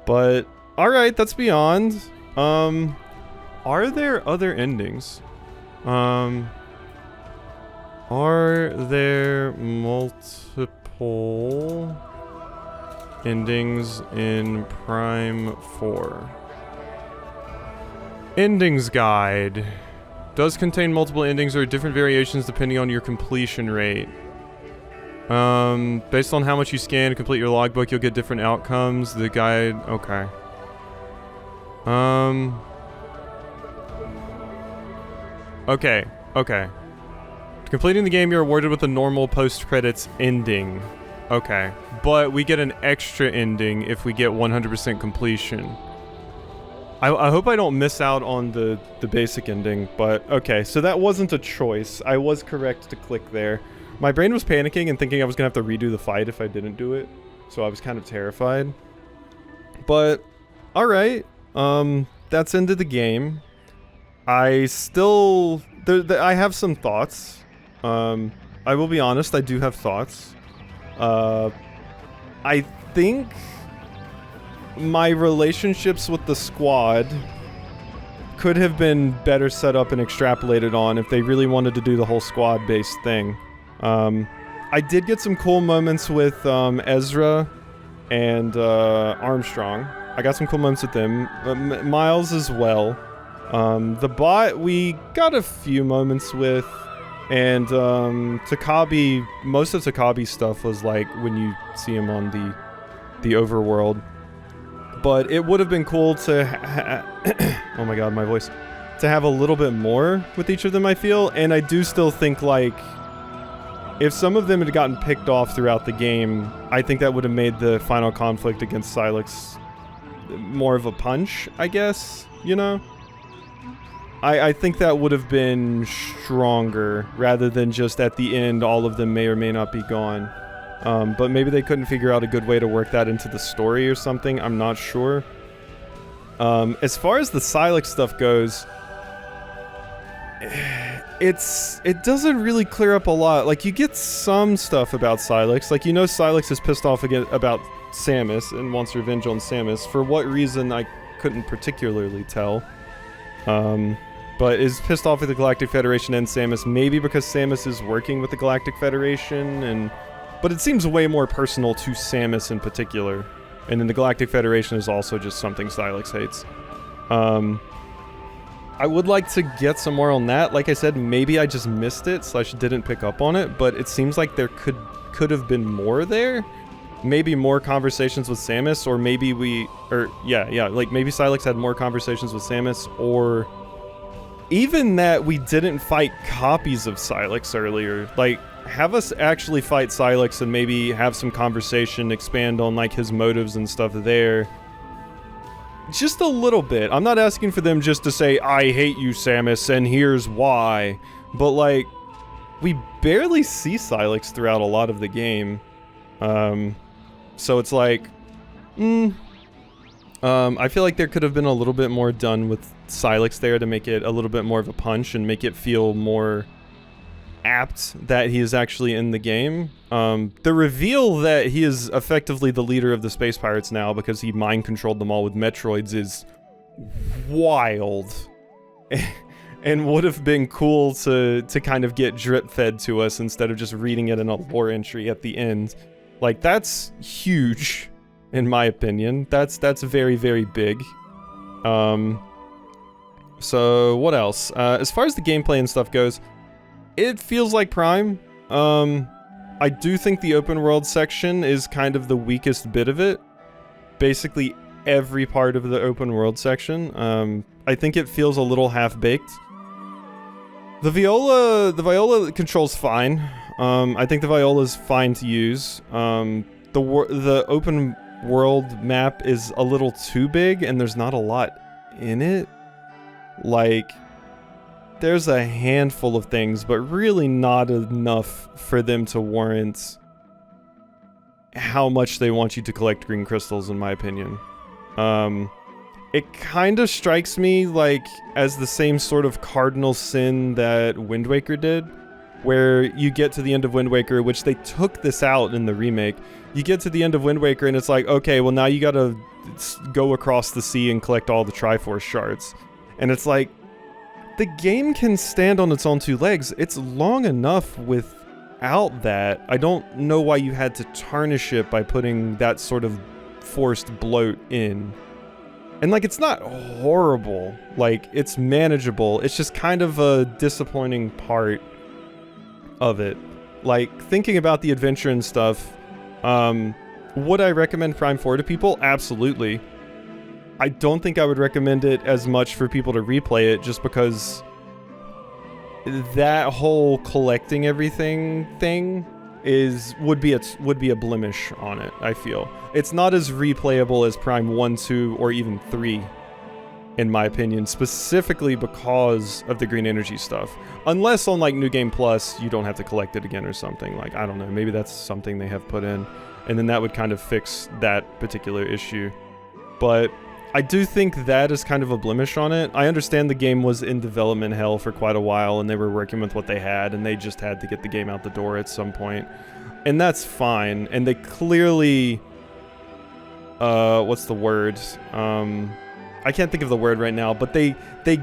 But, alright, that's beyond. Are there other endings? Are there multiple endings in Prime 4? Endings guide. Does contain multiple endings or different variations depending on your completion rate. Based on how much you scan and complete your logbook, you'll get different outcomes. The guide, okay. Okay. Completing the game, you're awarded with a normal post-credits ending. Okay. But we get an extra ending if we get 100% completion. I hope I don't miss out on the basic ending, but okay. So that wasn't a choice. I was correct to click there. My brain was panicking and thinking I was going to have to redo the fight if I didn't do it. So I was kind of terrified. But, alright. That's ended the game. I still... I have some thoughts. I will be honest, I do have thoughts. I think my relationships with the squad could have been better set up and extrapolated on if they really wanted to do the whole squad-based thing. I did get some cool moments with Ezra and Armstrong. I got some cool moments with them. Miles as well. The bot, we got a few moments with, and Takabi, most of Takabi's stuff was like when you see him on the overworld. But it would have been cool to oh my god, my voice. To have a little bit more with each of them, I feel, and I do still think, like, if some of them had gotten picked off throughout the game, I think that would have made the final conflict against Silex more of a punch, I guess, you know? I think that would have been stronger, rather than just at the end all of them may or may not be gone. But maybe they couldn't figure out a good way to work that into the story or something. I'm not sure. As far as the Silex stuff goes, it doesn't really clear up a lot. Like, you get some stuff about Silex. Like, you know Silex is pissed off again about Samus and wants revenge on Samus. For what reason, I couldn't particularly tell. But is pissed off at the Galactic Federation and Samus, maybe because Samus is working with the Galactic Federation, but it seems way more personal to Samus in particular. And then the Galactic Federation is also just something Silex hates. I would like to get some more on that. Like I said, maybe I just missed it / didn't pick up on it, but it seems like there could have been more there. Maybe more conversations with Samus, or maybe like maybe Silex had more conversations with Samus, or even that we didn't fight copies of Silex earlier. Like, have us actually fight Silex and maybe have some conversation, expand on like his motives and stuff there. Just a little bit. I'm not asking for them just to say, I hate you, Samus, and here's why. But like, we barely see Silex throughout a lot of the game. So it's like, I feel like there could have been a little bit more done with Silex there to make it a little bit more of a punch and make it feel more apt that he is actually in the game. The reveal that he is effectively the leader of the Space Pirates now because he mind controlled them all with Metroids is wild. And would have been cool to kind of get drip fed to us instead of just reading it in a lore entry at the end. Like, that's huge, in my opinion. That's very, very big. So what else? As far as the gameplay and stuff goes, it feels like Prime. I do think the open world section is kind of the weakest bit of it. Basically every part of the open world section. I think it feels a little half-baked. The Viola controls fine. I think the Viola is fine to use. The open world map is a little too big and there's not a lot in it. Like, there's a handful of things, but really not enough for them to warrant how much they want you to collect green crystals, in my opinion. It kind of strikes me like as the same sort of cardinal sin that Wind Waker did, where you get to the end of Wind Waker, which they took this out in the remake. You get to the end of Wind Waker and it's like, okay, well now you gotta go across the sea and collect all the Triforce shards. And it's like, the game can stand on its own two legs. It's long enough without that. I don't know why you had to tarnish it by putting that sort of forced bloat in. And like, it's not horrible. Like, it's manageable. It's just kind of a disappointing part of it. Like, thinking about the adventure and stuff, would I recommend Prime 4 to people? Absolutely. I don't think I would recommend it as much for people to replay it, just because that whole collecting everything thing would be a blemish on it, I feel. It's not as replayable as Prime 1, 2, or even 3, in my opinion, specifically because of the green energy stuff. Unless on like New Game Plus, you don't have to collect it again or something. Like, I don't know, maybe that's something they have put in, and then that would kind of fix that particular issue. But I do think that is kind of a blemish on it. I understand the game was in development hell for quite a while and they were working with what they had and they just had to get the game out the door at some point. And that's fine. And they clearly... what's the word? I can't think of the word right now, but they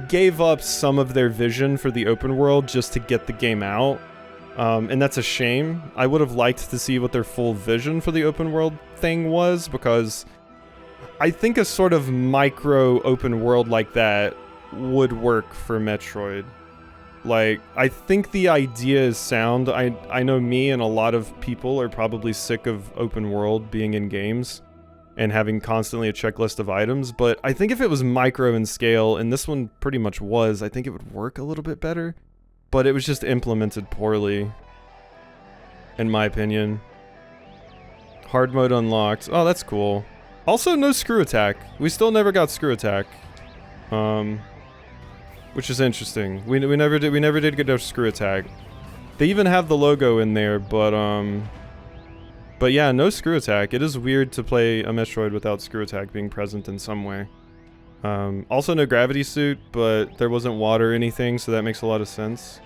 gave up some of their vision for the open world just to get the game out. And that's a shame. I would have liked to see what their full vision for the open world thing was, because I think a sort of micro open world like that would work for Metroid. Like, I think the idea is sound. I know me and a lot of people are probably sick of open world being in games and having constantly a checklist of items, but I think if it was micro in scale, and this one pretty much was, I think it would work a little bit better. But it was just implemented poorly, in my opinion. Hard mode unlocked. Oh, that's cool. Also, no screw attack. We still never got screw attack, which is interesting. We never did get a screw attack. They even have the logo in there, but But yeah, no screw attack. It is weird to play a Metroid without screw attack being present in some way. Also no gravity suit, but there wasn't water or anything, so that makes a lot of sense.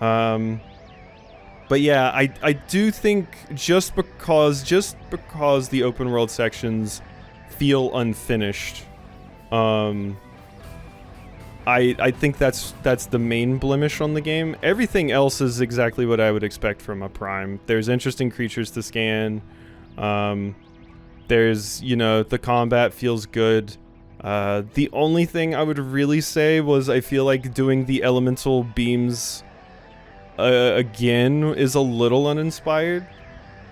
But yeah, I do think just because the open world sections feel unfinished, I think that's the main blemish on the game. Everything else is exactly what I would expect from a Prime. There's interesting creatures to scan. There's, you know, the combat feels good. The only thing I would really say was I feel like doing the elemental beams again is a little uninspired.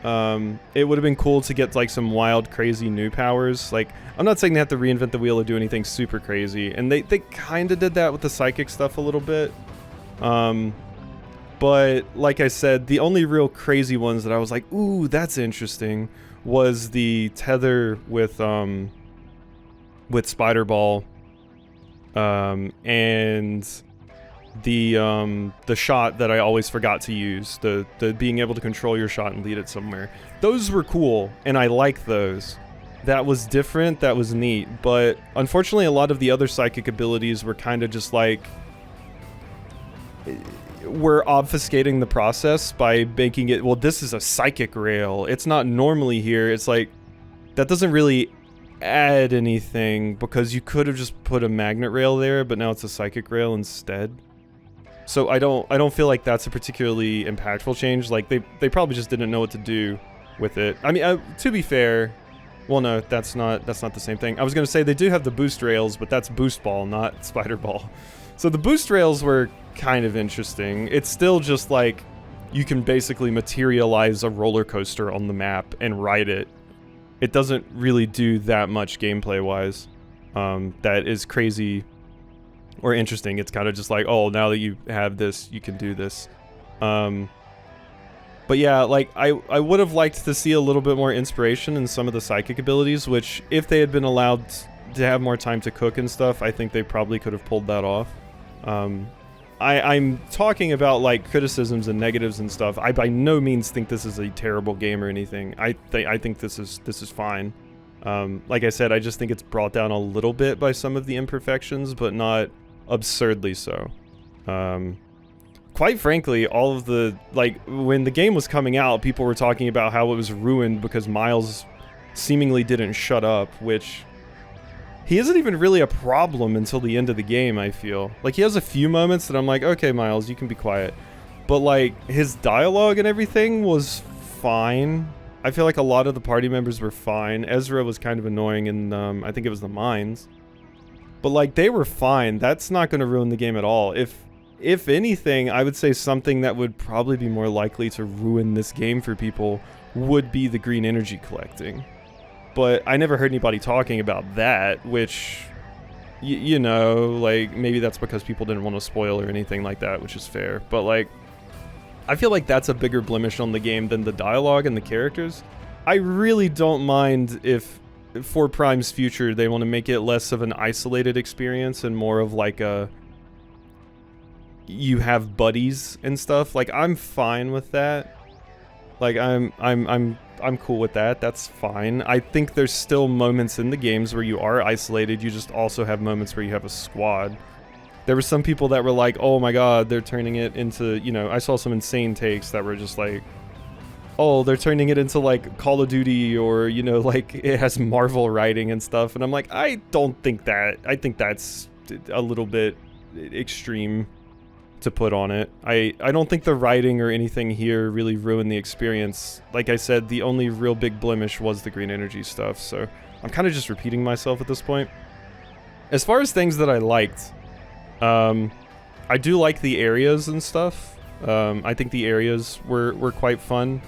It would have been cool to get like some wild, crazy new powers. Like, I'm not saying they have to reinvent the wheel or do anything super crazy, and they kind of did that with the psychic stuff a little bit. But like I said, the only real crazy ones that I was like, ooh, that's interesting, was the tether with Spider Ball, and the shot that I always forgot to use, the being able to control your shot and lead it somewhere. Those were cool, and I like those. That was different, that was neat, but unfortunately a lot of the other psychic abilities were kind of just like, we're obfuscating the process by making it, well, this is a psychic rail, it's not normally here. It's like, that doesn't really add anything, because you could have just put a magnet rail there, but now it's a psychic rail instead. So I don't feel like that's a particularly impactful change. Like, they probably just didn't know what to do with it. I mean, to be fair, well, no, that's not the same thing. I was gonna say they do have the boost rails, but that's boost ball, not spider ball. So the boost rails were kind of interesting. It's still just like, you can basically materialize a roller coaster on the map and ride it. It doesn't really do that much gameplay wise. That is crazy or interesting. It's kind of just like, oh, now that you have this, you can do this. But yeah, like, I would have liked to see a little bit more inspiration in some of the psychic abilities, which, if they had been allowed to have more time to cook and stuff, I think they probably could have pulled that off. I'm talking about, like, criticisms and negatives and stuff. I by no means think this is a terrible game or anything. I think this is fine. Like I said, I just think it's brought down a little bit by some of the imperfections, but not absurdly so. Quite frankly, all of the, like, when the game was coming out, people were talking about how it was ruined because Miles seemingly didn't shut up, which he isn't even really a problem until the end of the game, I feel. Like, he has a few moments that I'm like, okay, Miles, you can be quiet. But, like, his dialogue and everything was fine. I feel like a lot of the party members were fine. Ezra was kind of annoying in, I think it was the mines. But, like, they were fine. That's not going to ruin the game at all. If anything, I would say something that would probably be more likely to ruin this game for people would be the green energy collecting. But I never heard anybody talking about that, which, you know, like, maybe that's because people didn't want to spoil or anything like that, which is fair. But, like, I feel like that's a bigger blemish on the game than the dialogue and the characters. I really don't mind if, for Prime's future, they want to make it less of an isolated experience and more of like a, you have buddies and stuff. Like, I'm fine with that. Like, I'm cool with that. That's fine. I think there's still moments in the games where you are isolated. You just also have moments where you have a squad. There were some people that were like, oh my god, they're turning it into, you know, I saw some insane takes that were just like, oh, they're turning it into like Call of Duty, or, you know, like it has Marvel writing and stuff. And I'm like, I don't think that. I think that's a little bit extreme to put on it. I don't think the writing or anything here really ruined the experience. Like I said, the only real big blemish was the green energy stuff, so I'm kind of just repeating myself at this point. As far as things that I liked, I do like the areas and stuff. I think the areas were quite fun.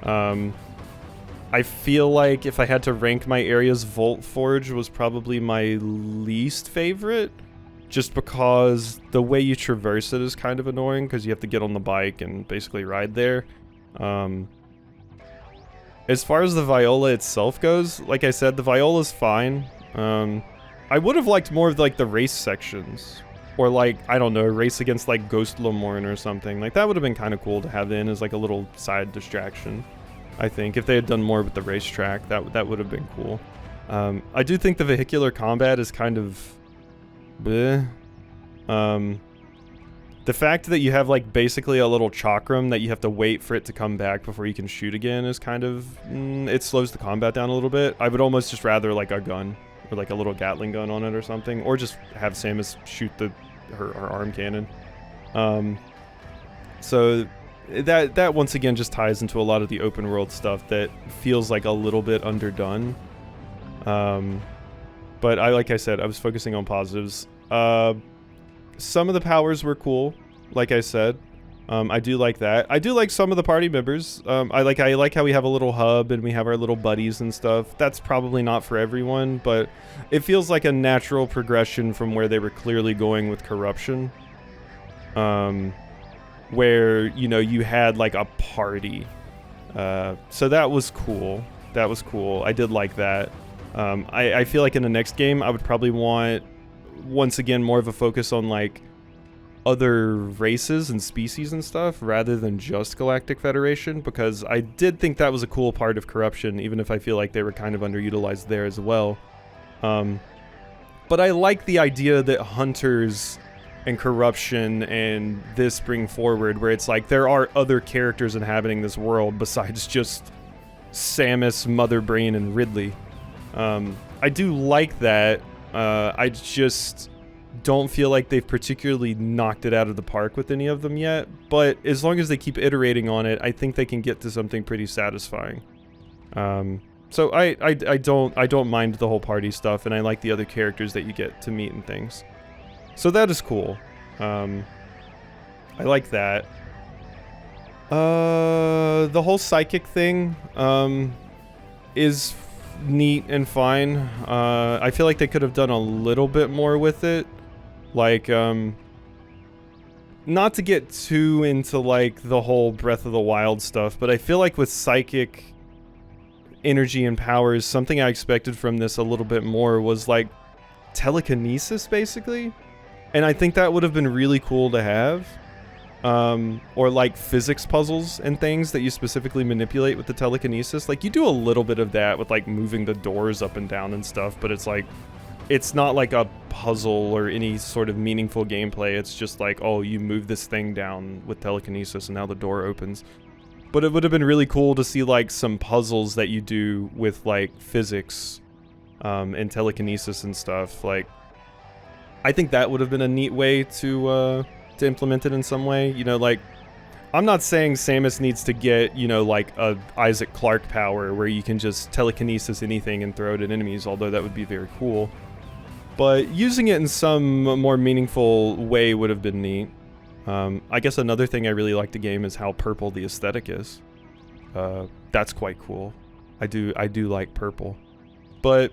I feel like if I had to rank my areas, Volt Forge was probably my least favorite. Just because the way you traverse it is kind of annoying, because you have to get on the bike and basically ride there. As far as the Viola itself goes, like I said, the Viola's fine. I would have liked more of like the race sections. Or like, I don't know, race against like Ghost Lemorne or something. Like, that would have been kind of cool to have in as like a little side distraction. I think if they had done more with the racetrack, that would have been cool. I do think the vehicular combat is kind of bleh. The fact that you have like basically a little chakram that you have to wait for it to come back before you can shoot again is kind of it slows the combat down a little bit. I would almost just rather like a gun or like a little Gatling gun on it or something, or just have Samus shoot her arm cannon. So that once again just ties into a lot of the open world stuff that feels like a little bit underdone. But like I said, I was focusing on positives. Some of the powers were cool, like I said. I do like that. I do like some of the party members. I like how we have a little hub and we have our little buddies and stuff. That's probably not for everyone, but it feels like a natural progression from where they were clearly going with corruption. Where, you know, you had like a party. So that was cool. That was cool. I did like that. I feel like in the next game, I would probably want, once again, more of a focus on like other races and species and stuff rather than just Galactic Federation, because I did think that was a cool part of corruption, even if I feel like they were kind of underutilized there as well. But I like the idea that hunters and corruption and this bring forward, where it's like there are other characters inhabiting this world besides just Samus, Mother Brain, and Ridley. I do like that. I just don't feel like they've particularly knocked it out of the park with any of them yet, but as long as they keep iterating on it, I think they can get to something pretty satisfying. So I don't mind the whole party stuff, and I like the other characters that you get to meet and things. So that is cool. I like that. The whole psychic thing is neat and fine. I feel like they could have done a little bit more with it. Like, not to get too into like the whole Breath of the Wild stuff, but I feel like with psychic energy and powers, something I expected from this a little bit more was like telekinesis, basically. And I think that would have been really cool to have. Or like physics puzzles and things that you specifically manipulate with the telekinesis. Like you do a little bit of that with like moving the doors up and down and stuff, but it's like, it's not like a puzzle or any sort of meaningful gameplay. It's just like, oh, you move this thing down with telekinesis and now the door opens. But it would have been really cool to see like some puzzles that you do with like physics and telekinesis and stuff. Like, I think that would have been a neat way to implement it in some way. You know, like, I'm not saying Samus needs to get, you know, like a Isaac Clarke power where you can just telekinesis anything and throw it at enemies, although that would be very cool. But using it in some more meaningful way would have been neat. I guess another thing I really like the game is how purple the aesthetic is. That's quite cool. I do like purple. But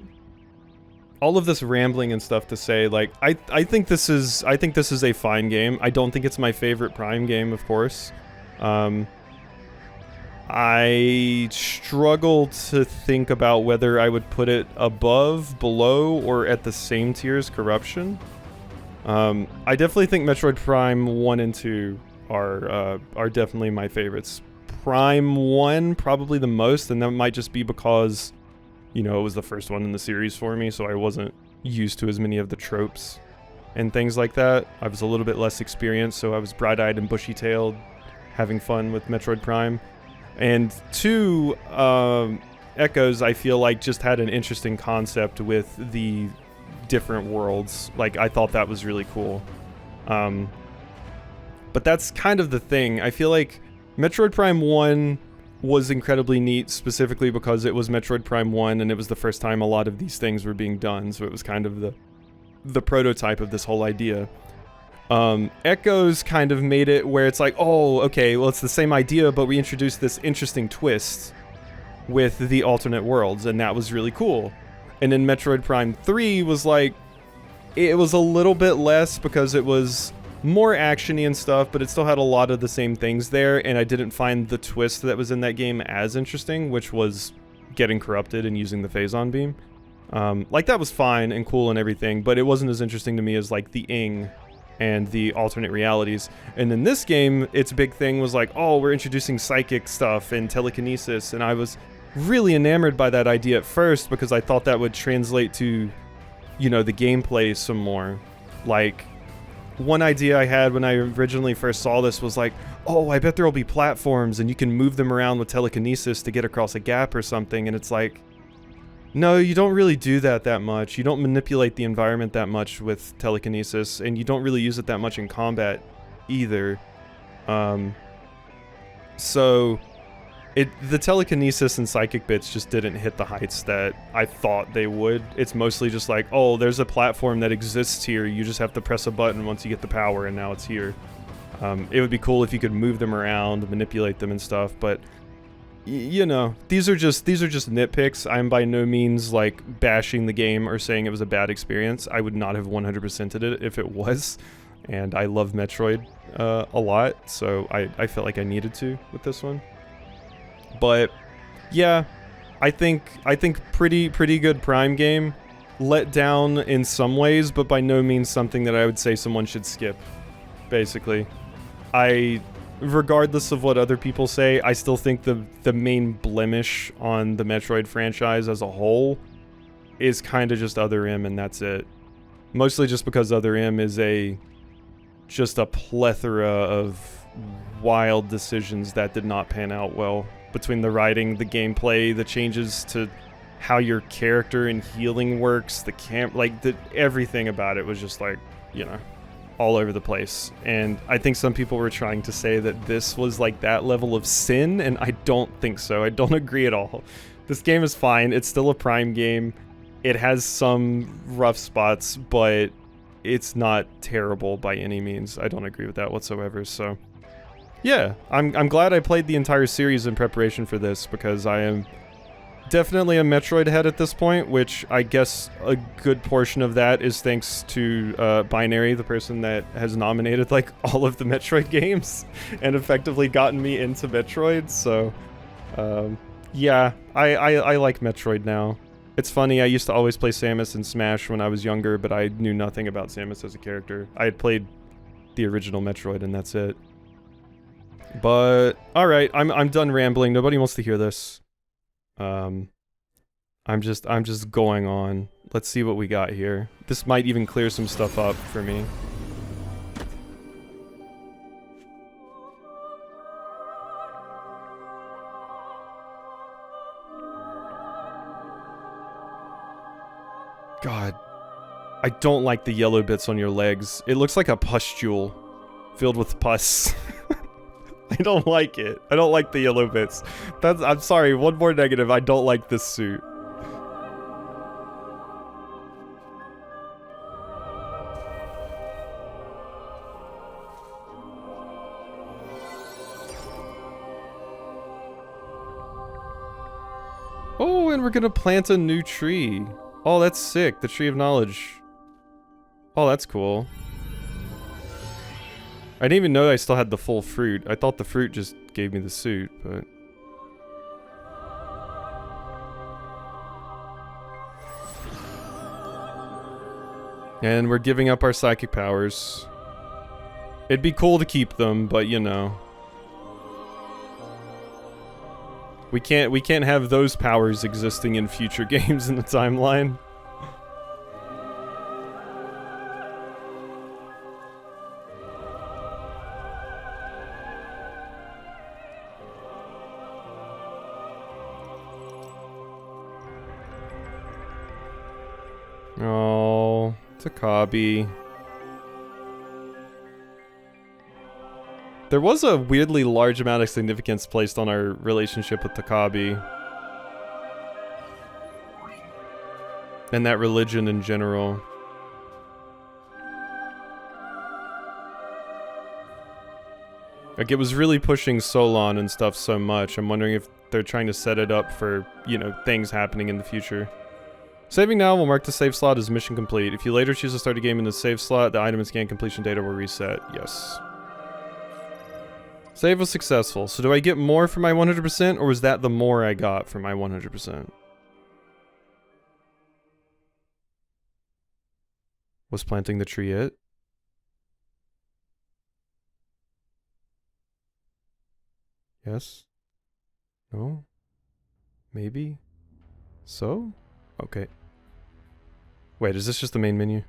all of this rambling and stuff to say, like, I think this is a fine game. I don't think it's my favorite Prime game, of course. I struggle to think about whether I would put it above, below, or at the same tier as Corruption. I definitely think Metroid Prime 1 and 2 are definitely my favorites. Prime 1 probably the most, and that might just be because, you know, it was the first one in the series for me, so I wasn't used to as many of the tropes and things like that. I was a little bit less experienced, so I was bright-eyed and bushy-tailed, having fun with Metroid Prime. And 2, Echoes, I feel like just had an interesting concept with the different worlds. Like, I thought that was really cool. But that's kind of the thing. I feel like Metroid Prime 1 was incredibly neat, specifically because it was Metroid Prime 1 and it was the first time a lot of these things were being done, so it was kind of the prototype of this whole idea. Echoes kind of made it where it's like, oh, okay, well, it's the same idea, but we introduced this interesting twist with the alternate worlds, and that was really cool. And then Metroid Prime 3 was like, it was a little bit less because it was more action-y and stuff, but it still had a lot of the same things there, and I didn't find the twist that was in that game as interesting, which was getting corrupted and using the Phazon beam. Like, that was fine and cool and everything, but it wasn't as interesting to me as, like, the Ing and the alternate realities. And in this game, its big thing was like, oh, we're introducing psychic stuff and telekinesis, and I was really enamored by that idea at first because I thought that would translate to, you know, the gameplay some more. Like, one idea I had when I originally first saw this was like, oh, I bet there'll be platforms and you can move them around with telekinesis to get across a gap or something, and it's like, no, you don't really do that much. You don't manipulate the environment that much with telekinesis, and you don't really use it that much in combat either. So the telekinesis and psychic bits just didn't hit the heights that I thought they would. It's mostly just like, oh, there's a platform that exists here. You just have to press a button once you get the power, and now it's here. It would be cool if you could move them around, manipulate them and stuff, but you know, these are just nitpicks. I'm by no means like bashing the game or saying it was a bad experience. I would not have 100%ed it if it was, and I love Metroid a lot, so I felt like I needed to with this one. But yeah, I think pretty good Prime game. Let down in some ways, but by no means something that I would say someone should skip. Basically, regardless of what other people say, I still think the main blemish on the Metroid franchise as a whole is kind of just Other M, and that's it. Mostly just because Other M is just a plethora of wild decisions that did not pan out well. Between the writing, the gameplay, the changes to how your character and healing works, everything about it was just like, you know, all over the place. And I think some people were trying to say that this was like that level of sin, and I don't think so. I don't agree at all. This game is fine. It's still a Prime game. It has some rough spots, but it's not terrible by any means. I don't agree with that whatsoever. So yeah, I'm glad I played the entire series in preparation for this, because I am definitely a Metroid head at this point, which I guess a good portion of that is thanks to Binary, the person that has nominated like all of the Metroid games and effectively gotten me into Metroid. So yeah, I like Metroid now. It's funny, I used to always play Samus in Smash when I was younger, but I knew nothing about Samus as a character. I had played the original Metroid, and that's it. But alright, I'm done rambling. Nobody wants to hear this. I'm just going on. Let's see what we got here. This might even clear some stuff up for me. God, I don't like the yellow bits on your legs. It looks like a pustule filled with pus. I don't like it. I don't like the yellow bits. I'm sorry, one more negative. I don't like this suit. Oh, and we're gonna plant a new tree. Oh, that's sick. The Tree of Knowledge. Oh, that's cool. I didn't even know I still had the full fruit. I thought the fruit just gave me the suit, but... And we're giving up our psychic powers. It'd be cool to keep them, but you know. We can't have those powers existing in future games in the timeline. Oh, Takabi. There was a weirdly large amount of significance placed on our relationship with Takabi. And that religion in general. Like, it was really pushing Solon and stuff so much. I'm wondering if they're trying to set it up for, you know, things happening in the future. Saving now will mark the save slot as mission complete. If you later choose to start a game in the save slot, the item and scan completion data will reset. Yes. Save was successful. So do I get more for my 100%, or was that the more I got for my 100%? Was planting the tree it? Yes? No? Maybe? So? Okay. Wait, is this just the main menu?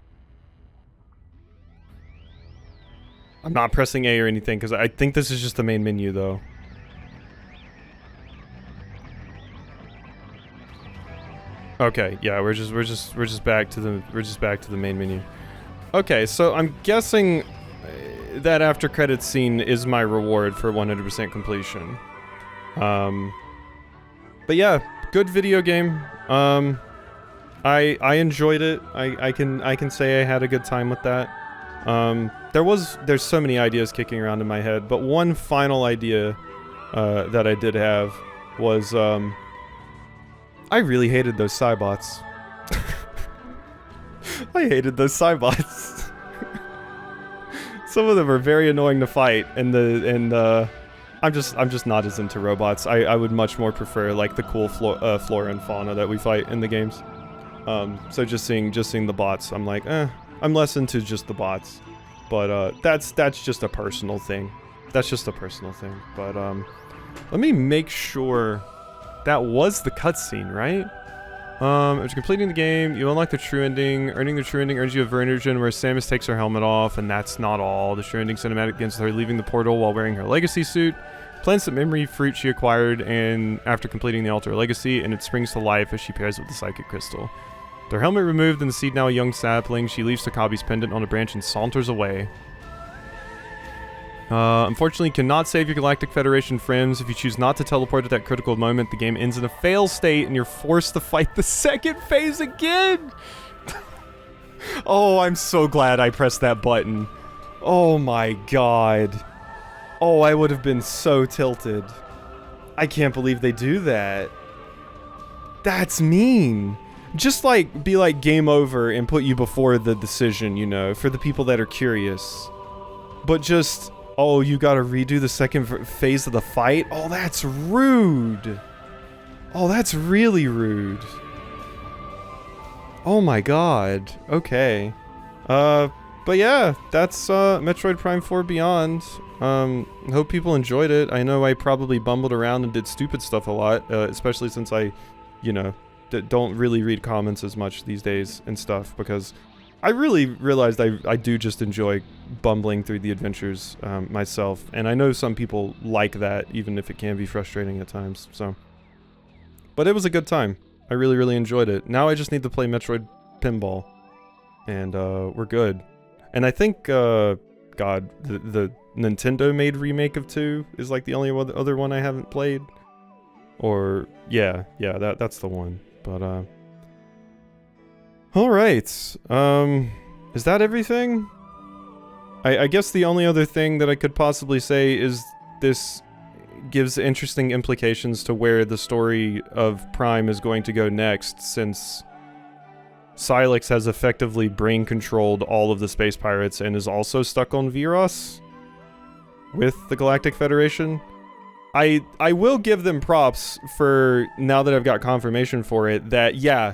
I'm not pressing A or anything, because I think this is just the main menu, though. Okay, yeah, we're just back to the main menu. Okay, so I'm guessing that after credits scene is my reward for 100% completion. But yeah, good video game. I enjoyed it. I can say I had a good time with that. There's so many ideas kicking around in my head, but one final idea that I did have was I really hated those Cybots. I hated those Cybots. Some of them are very annoying to fight, and I'm just not as into robots. I would much more prefer like the cool flora and fauna that we fight in the games. So just seeing the bots, I'm like, I'm less into just the bots. But that's just a personal thing. That's just a personal thing. But let me make sure that was the cutscene, right? After completing the game, you unlock the true ending. Earning the true ending earns you a version where Samus takes her helmet off, and that's not all. The true ending cinematic begins with her leaving the portal while wearing her legacy suit. Plants the memory fruit she acquired and after completing the altar legacy, and it springs to life as she pairs with the psychic crystal. Their helmet removed and the seed now a young sapling, she leaves Takabi's pendant on a branch and saunters away. Unfortunately, you cannot save your Galactic Federation friends. If you choose not to teleport at that critical moment, the game ends in a fail state and you're forced to fight the second phase again! Oh, I'm so glad I pressed that button. Oh my god. Oh, I would have been so tilted. I can't believe they do that. That's mean. Just like, be like game over and put you before the decision, you know, for the people that are curious. But just... oh, you gotta redo the second phase of the fight? Oh, that's rude. Oh, that's really rude. Oh my god. Okay. But yeah, that's Metroid Prime 4 Beyond. Hope people enjoyed it. I know I probably bumbled around and did stupid stuff a lot, especially since I, you know, don't really read comments as much these days and stuff, because I really realized I do just enjoy bumbling through the adventures myself, and I know some people like that, even if it can be frustrating at times, so. But it was a good time. I really, really enjoyed it. Now I just need to play Metroid Pinball, and we're good. And I think, God, the Nintendo-made remake of 2 is like the only other one I haven't played. Or, yeah, that's the one. But, alright, is that everything? I guess the only other thing that I could possibly say is this gives interesting implications to where the story of Prime is going to go next, since Silex has effectively brain-controlled all of the space pirates and is also stuck on Viros with the Galactic Federation. I will give them props for, now that I've got confirmation for it, that, yeah,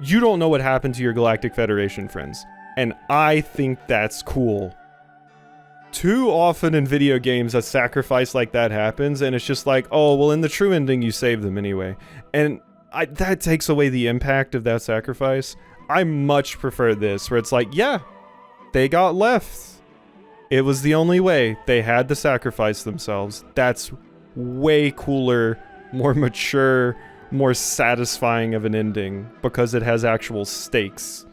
you don't know what happened to your Galactic Federation friends. And I think that's cool. Too often in video games, a sacrifice like that happens, and it's just like, oh, well, in the true ending, you save them anyway. And that takes away the impact of that sacrifice. I much prefer this, where it's like, yeah, they got left. It was the only way. They had to sacrifice themselves. That's way cooler, more mature, more satisfying of an ending, because it has actual stakes.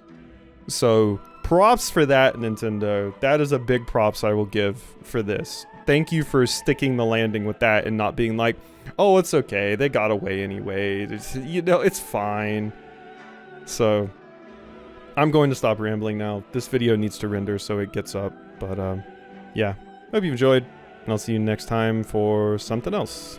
So, props for that, Nintendo. That is a big props I will give for this. Thank you for sticking the landing with that and not being like, oh, it's okay, they got away anyway. You know, it's fine. So, I'm going to stop rambling now. This video needs to render so it gets up. But, yeah. Hope you enjoyed, and I'll see you next time for something else.